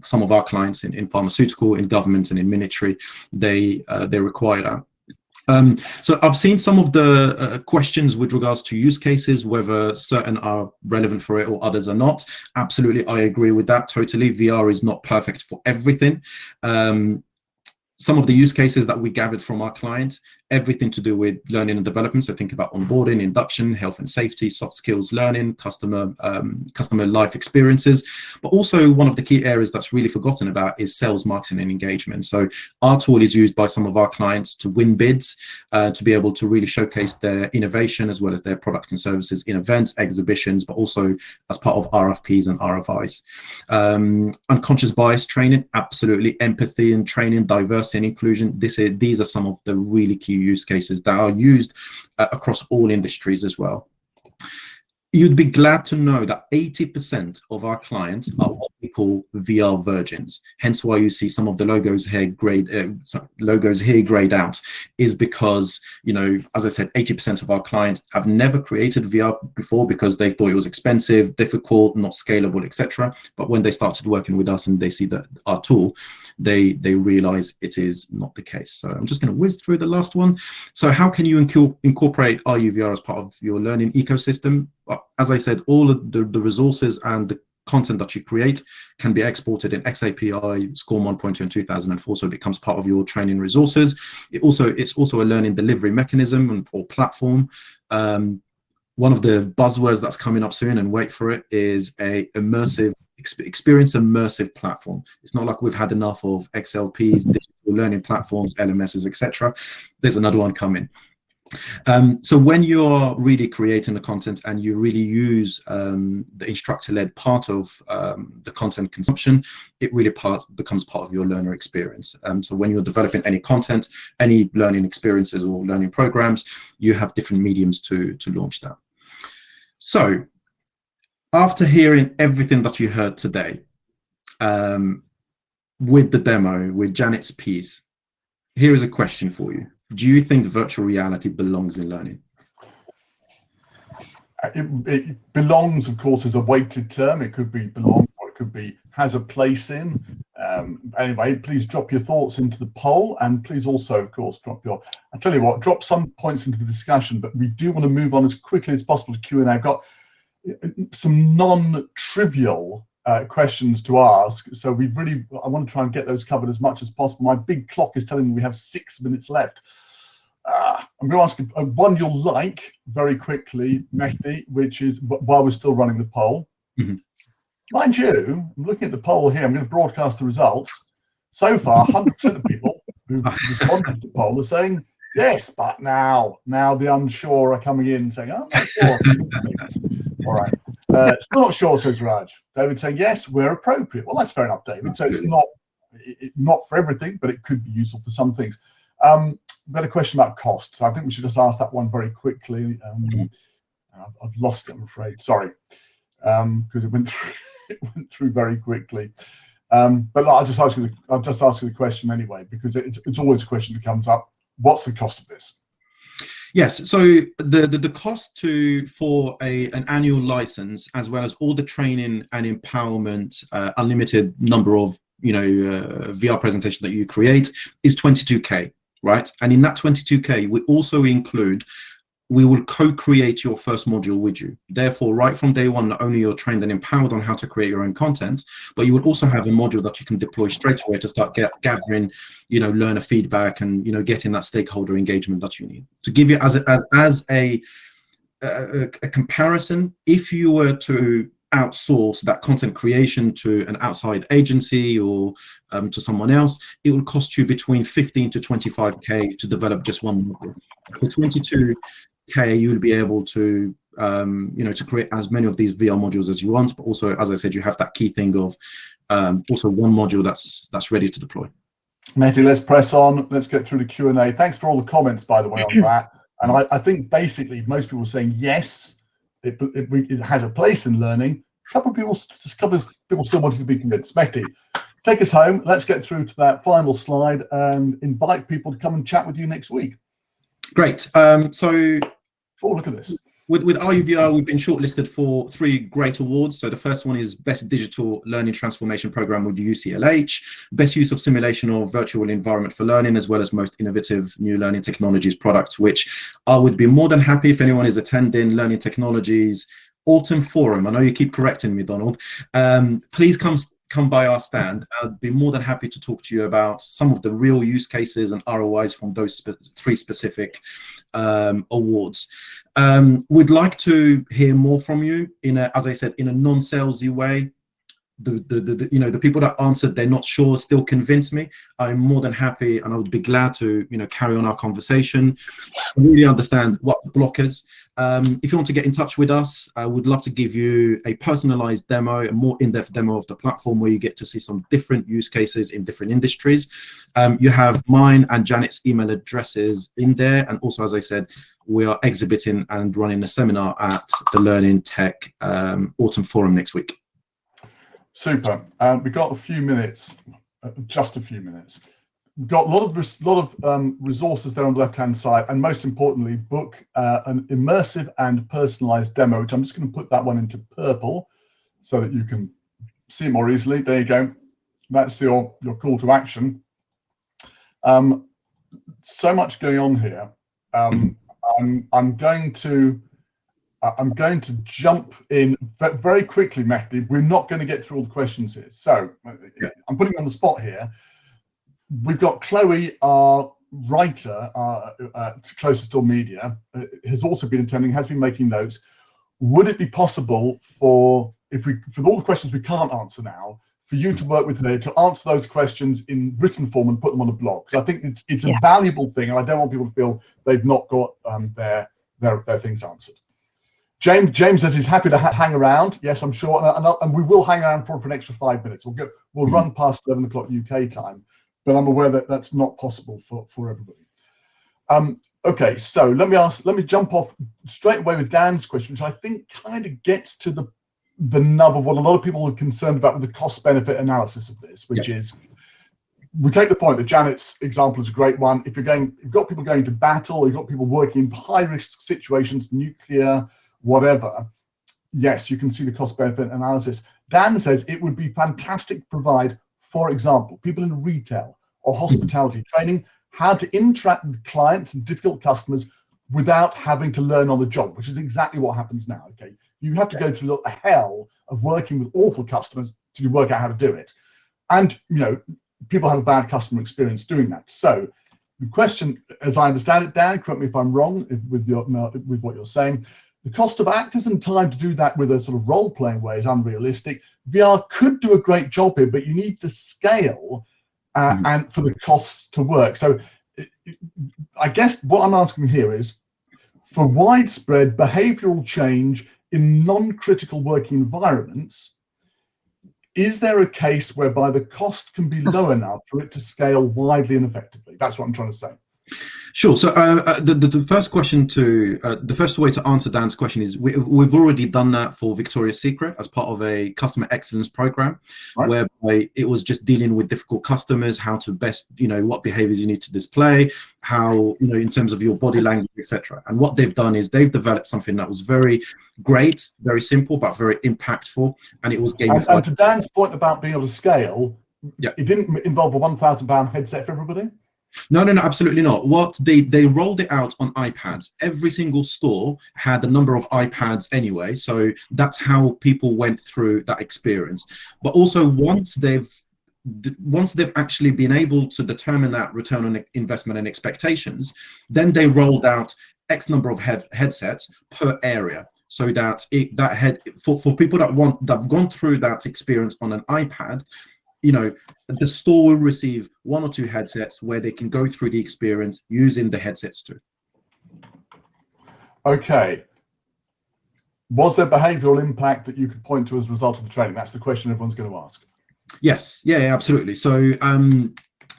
Some of our clients in pharmaceutical, in government, and in military, they require that. So I've seen some of the questions with regards to use cases, whether certain are relevant for it or others are not. Absolutely, I agree with that totally. VR is not perfect for everything. Some of the use cases that we gathered from our clients, everything to do with learning and development. So think about onboarding, induction, health and safety, soft skills learning, customer life experiences. But also one of the key areas that's really forgotten about is sales, marketing and engagement. So our tool is used by some of our clients to win bids, to be able to really showcase their innovation as well as their product and services in events, exhibitions, but also as part of RFPs and RFIs. Unconscious bias training, absolutely. Empathy and training, diversity and inclusion. These are some of the really key use cases that are used across all industries as well. You'd be glad to know that 80% of our clients are what we call VR virgins. Hence why you see some of the logos here grayed out, is because, as I said, 80% of our clients have never created VR before because they thought it was expensive, difficult, not scalable, etc. But when they started working with us and they see that our tool, they realize it is not the case. So I'm just going to whiz through the last one. So how can you incorporate RUVR as part of your learning ecosystem? As I said, all of the resources and the content that you create can be exported in XAPI, SCORM 1.2 and 2004, so it becomes part of your training resources. It's also a learning delivery mechanism or platform. One of the buzzwords that's coming up soon, and wait for it, is a immersive experience immersive platform. It's not like we've had enough of XLPs, digital learning platforms, LMSs, etc. There's another one coming. So when you're really creating the content and you really use the instructor-led part of the content consumption, it really becomes part of your learner experience. So when you're developing any content, any learning experiences or learning programs, you have different mediums to launch that. So after hearing everything that you heard today, with the demo, with Janet's piece, here is a question for you. Do you think virtual reality belongs in learning? It belongs, of course, is a weighted term. It could be belong, or it could be has a place in. Anyway, please drop your thoughts into the poll, and please also, of course, I tell you what, drop some points into the discussion, but we do want to move on as quickly as possible to Q&A. I've got some non-trivial questions to ask, so I want to try and get those covered as much as possible. My big clock is telling me we have 6 minutes left. I'm going to ask one you'll like very quickly, Mehdi, which is while we're still running the poll. Mm-hmm. Mind you, I'm looking at the poll here. I'm going to broadcast the results. So far, 100% of people who've responded to the poll are saying yes, but now the unsure are coming in saying, I'm not sure. All right. Still not sure, says Raj. David saying, yes, we're appropriate. Well, that's fair enough, David. So it's not for everything, but it could be useful for some things. We've got a question about cost. So I think we should just ask that one very quickly. I've lost it, I'm afraid. Sorry, because it went through very quickly. But I'll just ask you the question anyway, because it's always a question that comes up. What's the cost of this? Yes, so the cost for an annual license, as well as all the training and empowerment, unlimited number of VR presentation that you create, is 22K, right? And in that 22K, we also include, we will co-create your first module with you. Therefore, right from day one, not only you're trained and empowered on how to create your own content, but you will also have a module that you can deploy straight away to start gathering, learner feedback and, getting that stakeholder engagement that you need. To give you as a comparison, if you were to outsource that content creation to an outside agency or to someone else, it will cost you between 15 to 25K to develop just one module. For 22K, you'll be able to to create as many of these VR modules as you want, but also, as I said, you have that key thing of also one module that's ready to deploy. Mehdi, let's press on. Let's get through the Q&A. Thanks for all the comments, by the way, on that. And I think basically most people are saying yes, it has a place in learning. A couple of people still wanting to be convinced. Mehdi, take us home. Let's get through to that final slide and invite people to come and chat with you next week. Great. Look at this. With RUVR, we've been shortlisted for 3 great awards. So the first one is Best Digital Learning Transformation Program with UCLH, Best Use of Simulation of Virtual Environment for Learning, as well as Most Innovative New Learning Technologies Product, which I would be more than happy if anyone is attending Learning Technologies Autumn Forum. I know you keep correcting me, Donald. Please come by our stand. I'd be more than happy to talk to you about some of the real use cases and ROIs from those 3 specific awards. We'd like to hear more from you as I said, in a non-salesy way. The people that answered, they're not sure, still convince me. I'm more than happy, and I would be glad to carry on our conversation, really understand what the block is. If you want to get in touch with us, I would love to give you a personalized demo, a more in-depth demo of the platform, where you get to see some different use cases in different industries. You have mine and Janet's email addresses in there, and also, as I said, we are exhibiting and running a seminar at the Learning Tech Autumn Forum next week. Super. We've got a few minutes, just a few minutes. We've got a lot of resources there on the left-hand side, and most importantly, book an immersive and personalized demo, which I'm just going to put that one into purple so that you can see it more easily. There you go. That's your call to action. So much going on here. I'm going to jump in very quickly, Mehdi. We're not going to get through all the questions here. So I'm putting you on the spot here. We've got Chloe, our writer, Closest Door Media, has also been attending, has been making notes. Would it be possible for for all the questions we can't answer now, for you to work with today to answer those questions in written form and put them on a blog. So I think it's a valuable thing, and I don't want people to feel they've not got their things answered. James says he's happy to hang around. Yes, I'm sure, and we will hang around for an extra 5 minutes. We'll run past 11 o'clock UK time, but I'm aware that that's not possible for everybody. Okay, so let me jump off straight away with Dan's question, which I think kind of gets to the nub of what a lot of people are concerned about with the cost-benefit analysis of this, which is, we take the point that Janet's example is a great one. If you've got people going to battle, you've got people working in high-risk situations, nuclear, whatever, yes, you can see the cost-benefit analysis. Dan says it would be fantastic to provide, for example, people in retail or hospitality training how to interact with clients and difficult customers without having to learn on the job, which is exactly what happens now. Okay, you have to go through the hell of working with awful customers to work out how to do it, and people have a bad customer experience doing that. So the question, as I understand it, Dan, correct me if I'm wrong with what you're saying, the cost of actors and time to do that with a sort of role-playing way is unrealistic. VR could do a great job here, but you need to scale and for the costs to work. So I guess what I'm asking here is, for widespread behavioral change in non-critical working environments, is there a case whereby the cost can be low enough for it to scale widely and effectively? That's what I'm trying to say. Sure. So the first question the first way to answer Dan's question is we've already done that for Victoria's Secret as part of a customer excellence program, whereby it was just dealing with difficult customers, how to best, what behaviors you need to display, how, in terms of your body language, etc. And what they've done is they've developed something that was very great, very simple, but very impactful, and it was gamified. And to Dan's point about being able to scale, it didn't involve a £1,000 headset for everybody? No, absolutely not. What they rolled it out on iPads. Every single store had a number of iPads anyway, so that's how people went through that experience. But also once they've actually been able to determine that return on investment and expectations, then they rolled out X number of headsets per area, so that for people that've gone through that experience on an iPad, the store will receive 1 or 2 headsets where they can go through the experience using the headsets too. Okay. Was there behavioral impact that you could point to as a result of the training? That's the question everyone's going to ask. Yes, yeah, absolutely. So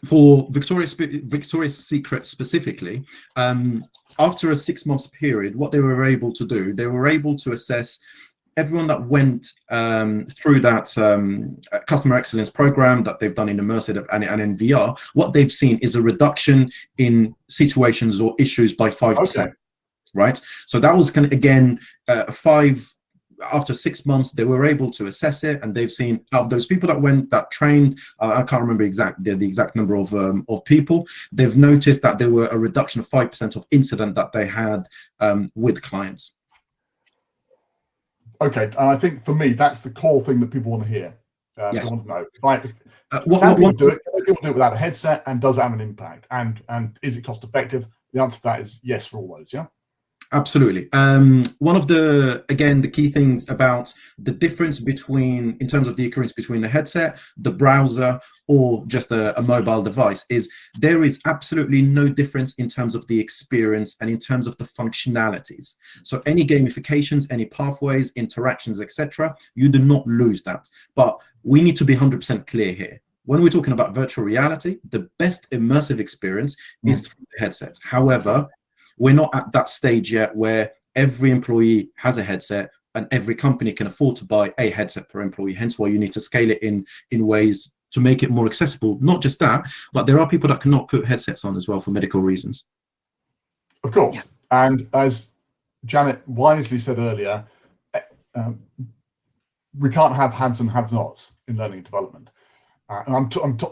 for Victoria's Secret specifically, after a 6 months period, what they were able to do, they were able to assess everyone that went through that customer excellence program that they've done in immersive and in VR. What they've seen is a reduction in situations or issues by 5%, right? So that was again, after 6 months, they were able to assess it, and they've seen out of those people that trained, I can't remember the exact number of people, they've noticed that there were a reduction of 5% of incident that they had with clients. Okay, and I think for me, that's the core thing that people want to hear. They want to know, can people do it without a headset, and does it have an impact? And is it cost effective? The answer to that is yes for all those, yeah? Absolutely. One of the key things about the difference between, in terms of the occurrence between the headset, the browser, or just a mobile device, is there is absolutely no difference in terms of the experience and in terms of the functionalities. So any gamifications, any pathways, interactions, etc., you do not lose that. But we need to be 100% clear here. When we're talking about virtual reality, the best immersive experience is through the headsets. However, we're not at that stage yet where every employee has a headset and every company can afford to buy a headset per employee. Hence why you need to scale it in ways to make it more accessible. Not just that, but there are people that cannot put headsets on as well for medical reasons. Of course. And as Janet wisely said earlier, we can't have haves and have-nots in learning and development. And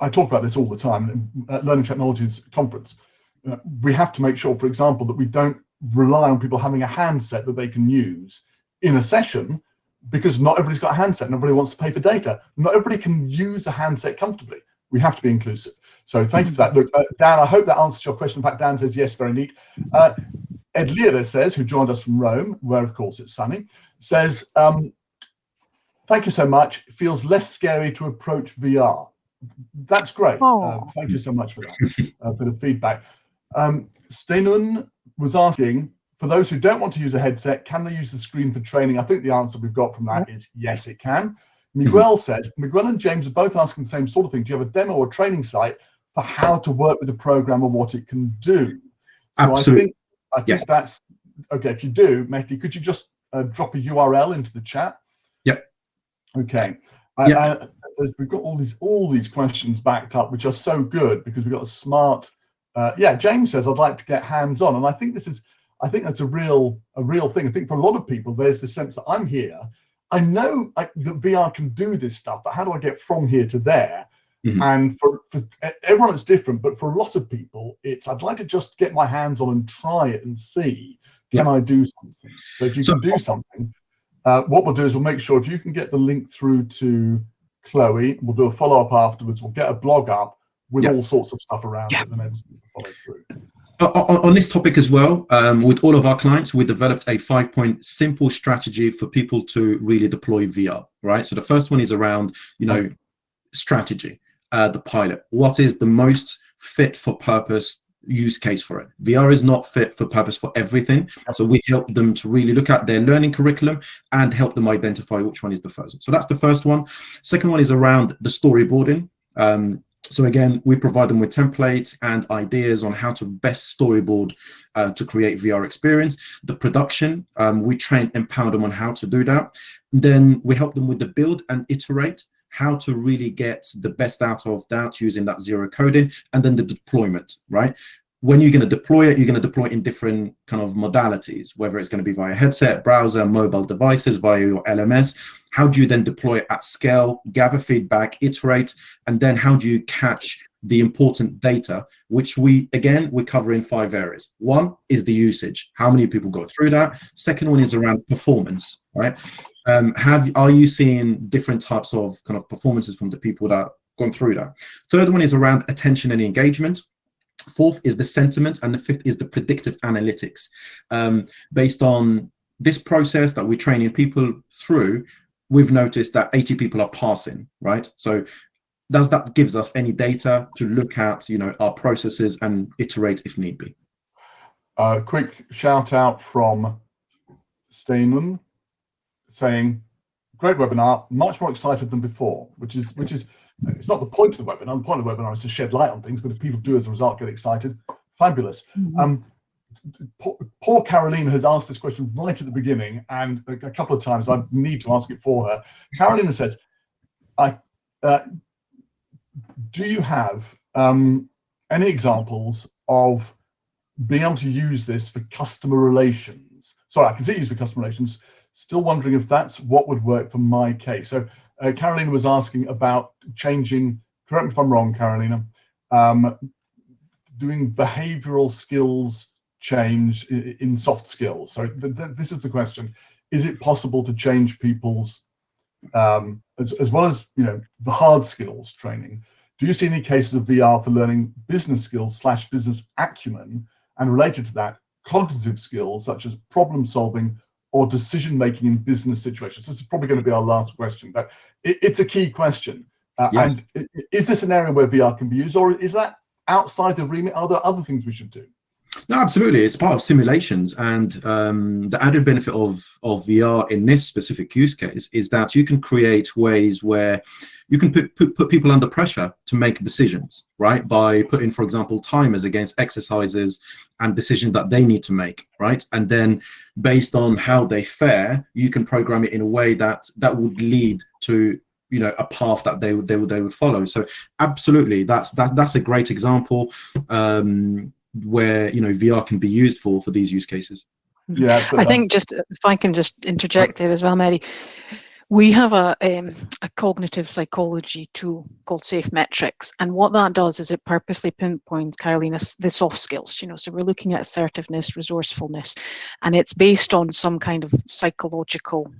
I talk about this all the time at Learning Technologies Conference. We have to make sure, for example, that we don't rely on people having a handset that they can use in a session, because not everybody's got a handset. Nobody wants to pay for data. Not everybody can use a handset comfortably. We have to be inclusive. So thank you for that. Look, Dan, I hope that answers your question. In fact, Dan says yes, very neat. Ed Leader says, who joined us from Rome, where of course it's sunny, says, Thank you so much. It feels less scary to approach VR. That's great. Thank you so much for that. A bit of feedback. Steinun was asking, for those who don't want to use a headset, can they use the screen for training? I think the answer we've got from that is yes, it can. Miguel says, Miguel and James are both asking the same sort of thing. Do you have a demo or training site for how to work with the program and what it can do? So Absolutely. I think that's, okay, if you do, Mehdi, could you just drop a URL into the chat? Yep. Okay. We've got all these questions backed up, which are so good because we've got a smart. James says I'd like to get hands-on, and I think that's a real thing. I think for a lot of people, there's the sense that I'm here. I know that VR can do this stuff, but how do I get from here to there? And for everyone, it's different. But for a lot of people, it's I'd like to just get my hands on and try it and see can I do something. So if you can do something. What we'll do is we'll make sure if you can get the link through to Chloe, we'll do a follow-up afterwards. We'll get a blog up with all sorts of stuff around it and then follow through. On this topic as well, with all of our clients, we developed a 5-point simple strategy for people to really deploy VR, right? So the first one is around, strategy, the pilot. What is the most fit for purpose use case for it? VR is not fit for purpose for everything. So we help them to really look at their learning curriculum and help them identify which one is the first. So that's the first one. Second one is around the storyboarding. So again, we provide them with templates and ideas on how to best storyboard to create VR experience. The production, we empower them on how to do that. Then we help them with the build and iterate, how to really get the best out of that using that zero coding, and then the deployment, right? When you're going to deploy it, you're going to deploy it in different kind of modalities, whether it's going to be via headset, browser, mobile devices, via your LMS. How do you then deploy it at scale, gather feedback, iterate, and then how do you catch the important data, which we cover in 5 areas. One is the usage. How many people go through that? Second one is around performance, right? Are you seeing different types of kind of performances from the people that have gone through that? Third one is around attention and engagement. Fourth is the sentiment, and the fifth is the predictive analytics. Based on this process that we're training people through, we've noticed that 80 people are passing, right? So does that gives us any data to look at, our processes and iterate if need be? Quick shout out from Steinun saying, great webinar, much more excited than before, which is it's not the point of the webinar. The point of the webinar is to shed light on things, but if people do as a result get excited, fabulous. Poor Carolina has asked this question right at the beginning, and a couple of times I need to ask it for her. Carolina says, do you have any examples of being able to use this for customer relations? Sorry, I can see it used for customer relations. Still wondering if that's what would work for my case. So Carolina was asking about changing, correct me if I'm wrong, Carolina, doing behavioral skills change in soft skills. So this is the question. Is it possible to change people's, as well as the hard skills training? Do you see any cases of VR for learning business skills / business acumen, and related to that, cognitive skills such as problem solving or decision making in business situations? This is probably going to be our last question, but it's a key question. Yes. And is this an area where VR can be used, or is that outside the remit? Are there other things we should do? No, absolutely. It's part of simulations, and the added benefit of VR in this specific use case is that you can create ways where you can put people under pressure to make decisions, right? By putting, for example, timers against exercises and decisions that they need to make, right? And then based on how they fare, you can program it in a way that would lead to a path that they would follow. So absolutely, that's a great example. Where VR can be used for these use cases. Yeah, I think just if I can just interject there as well, Mehdi, we have a cognitive psychology tool called Safe Metrics, and what that does is it purposely pinpoints, Carolina, the soft skills. So we're looking at assertiveness, resourcefulness, and it's based on some kind of psychological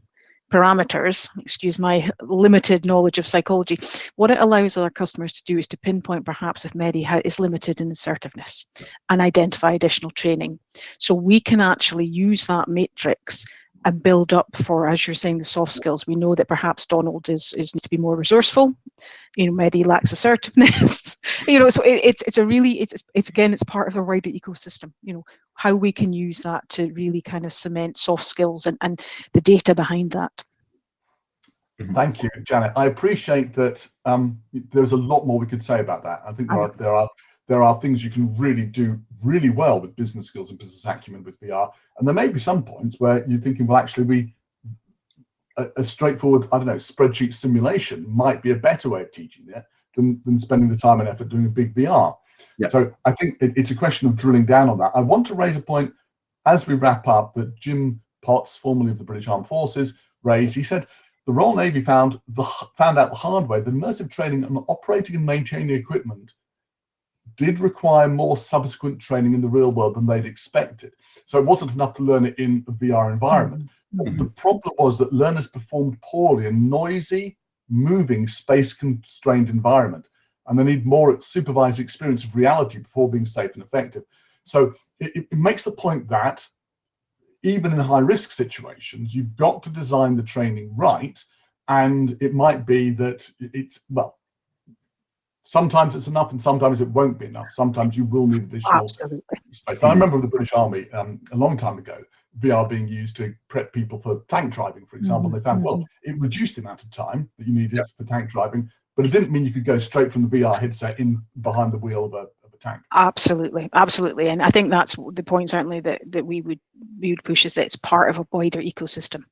parameters. Excuse my limited knowledge of psychology. What it allows our customers to do is to pinpoint perhaps if Mehdi is limited in assertiveness and identify additional training. So we can actually use that matrix build up for, as you're saying, the soft skills. We know that perhaps Donald is needs to be more resourceful. Mehdi lacks assertiveness. So it's again, it's part of a wider ecosystem. How we can use that to really kind of cement soft skills and the data behind that. Thank you, Janet. I appreciate that. There's a lot more we could say about that. I think there are things you can really do really well with business skills and business acumen with VR, and there may be some points where you're thinking, well, actually, a straightforward, I don't know, spreadsheet simulation might be a better way of teaching it than spending the time and effort doing a big VR. Yeah. So I think it's a question of drilling down on that. I want to raise a point as we wrap up that Jim Potts, formerly of the British Armed Forces, raised. He said the Royal Navy found out the hard way that immersive training on operating and maintaining equipment did require more subsequent training in the real world than they'd expected. So it wasn't enough to learn it in a VR environment. Mm-hmm. The problem was that learners performed poorly in noisy, moving, space-constrained environment, and they need more supervised experience of reality before being safe and effective. So it makes the point that even in high-risk situations, you've got to design the training right, and it might be that sometimes it's enough and sometimes it won't be enough. Sometimes you will need additional space. I remember the British Army a long time ago, VR being used to prep people for tank driving, for example. They found, well, it reduced the amount of time that you needed for tank driving, but it didn't mean you could go straight from the VR headset in behind the wheel of a tank. Absolutely. And I think that's the point, certainly, that we would push, is that it's part of a wider ecosystem.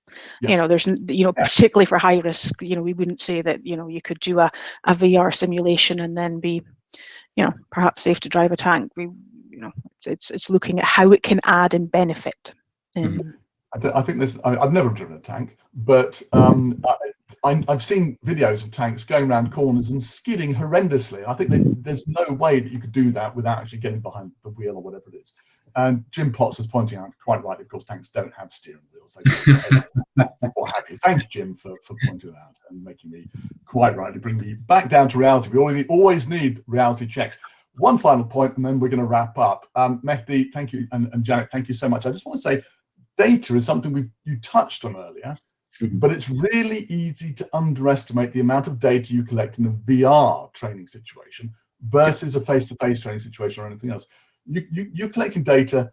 Yeah. There's, particularly for high risk, we wouldn't say that, you could do a VR simulation and then be, perhaps safe to drive a tank. It's looking at how it can add and benefit. I think I've never driven a tank, but I've seen videos of tanks going around corners and skidding horrendously. I think there's no way that you could do that without actually getting behind the wheel or whatever it is. And Jim Potts is pointing out, quite rightly, of course, tanks don't have steering wheels. What have you. Thank you, Jim, for pointing it out and making me, quite rightly, bring me back down to reality. We always need reality checks. One final point, and then we're going to wrap up. Mehdi, thank you, and Janet, thank you so much. I just want to say, data is something you touched on earlier, but it's really easy to underestimate the amount of data you collect in a VR training situation versus a face-to-face training situation or anything else. You're collecting data,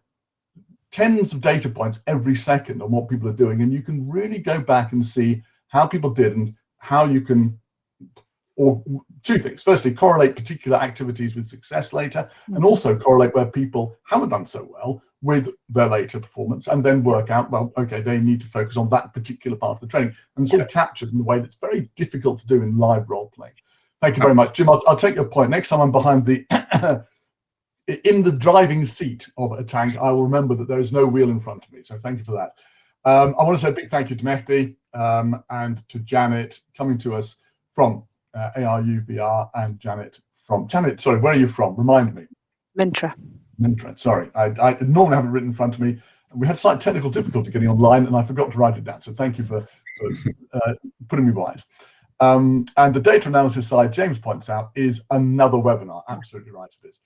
tens of data points every second on what people are doing, and you can really go back and see how people did and how you can, or two things. Firstly, correlate particular activities with success later, and also correlate where people haven't done so well with their later performance, and then work out, well, okay, they need to focus on that particular part of the training, and sort of captured in a way that's very difficult to do in live role playing. Thank you very much, Jim. I'll take your point. Next time I'm behind in the driving seat of a tank, I will remember that there is no wheel in front of me. So thank you for that. I want to say a big thank you to Mehdi and to Janet, coming to us from ARU VR, and Janet, sorry, where are you from? Remind me. Mintra, sorry. I normally have it written in front of me. We had slight technical difficulty getting online, and I forgot to write it down. So thank you for putting me wise. And the data analysis side, James points out, is another webinar. Absolutely right it is.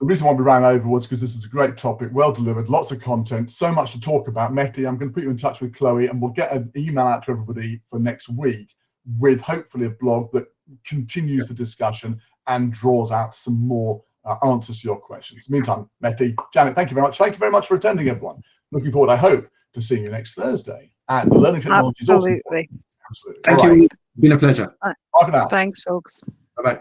The reason why we ran over was because this is a great topic, well delivered, lots of content, so much to talk about. Mehdi, I'm going to put you in touch with Chloe, and we'll get an email out to everybody for next week with hopefully a blog that continues the discussion and draws out some more answers to your questions. Meantime, Mehdi, Janet, thank you very much. Thank you very much for attending, everyone. Looking forward, I hope, to seeing you next Thursday at the Learning Technologies. Absolutely. Absolutely. Thank you. It's been a pleasure. Bye for now. Thanks, folks. Bye-bye.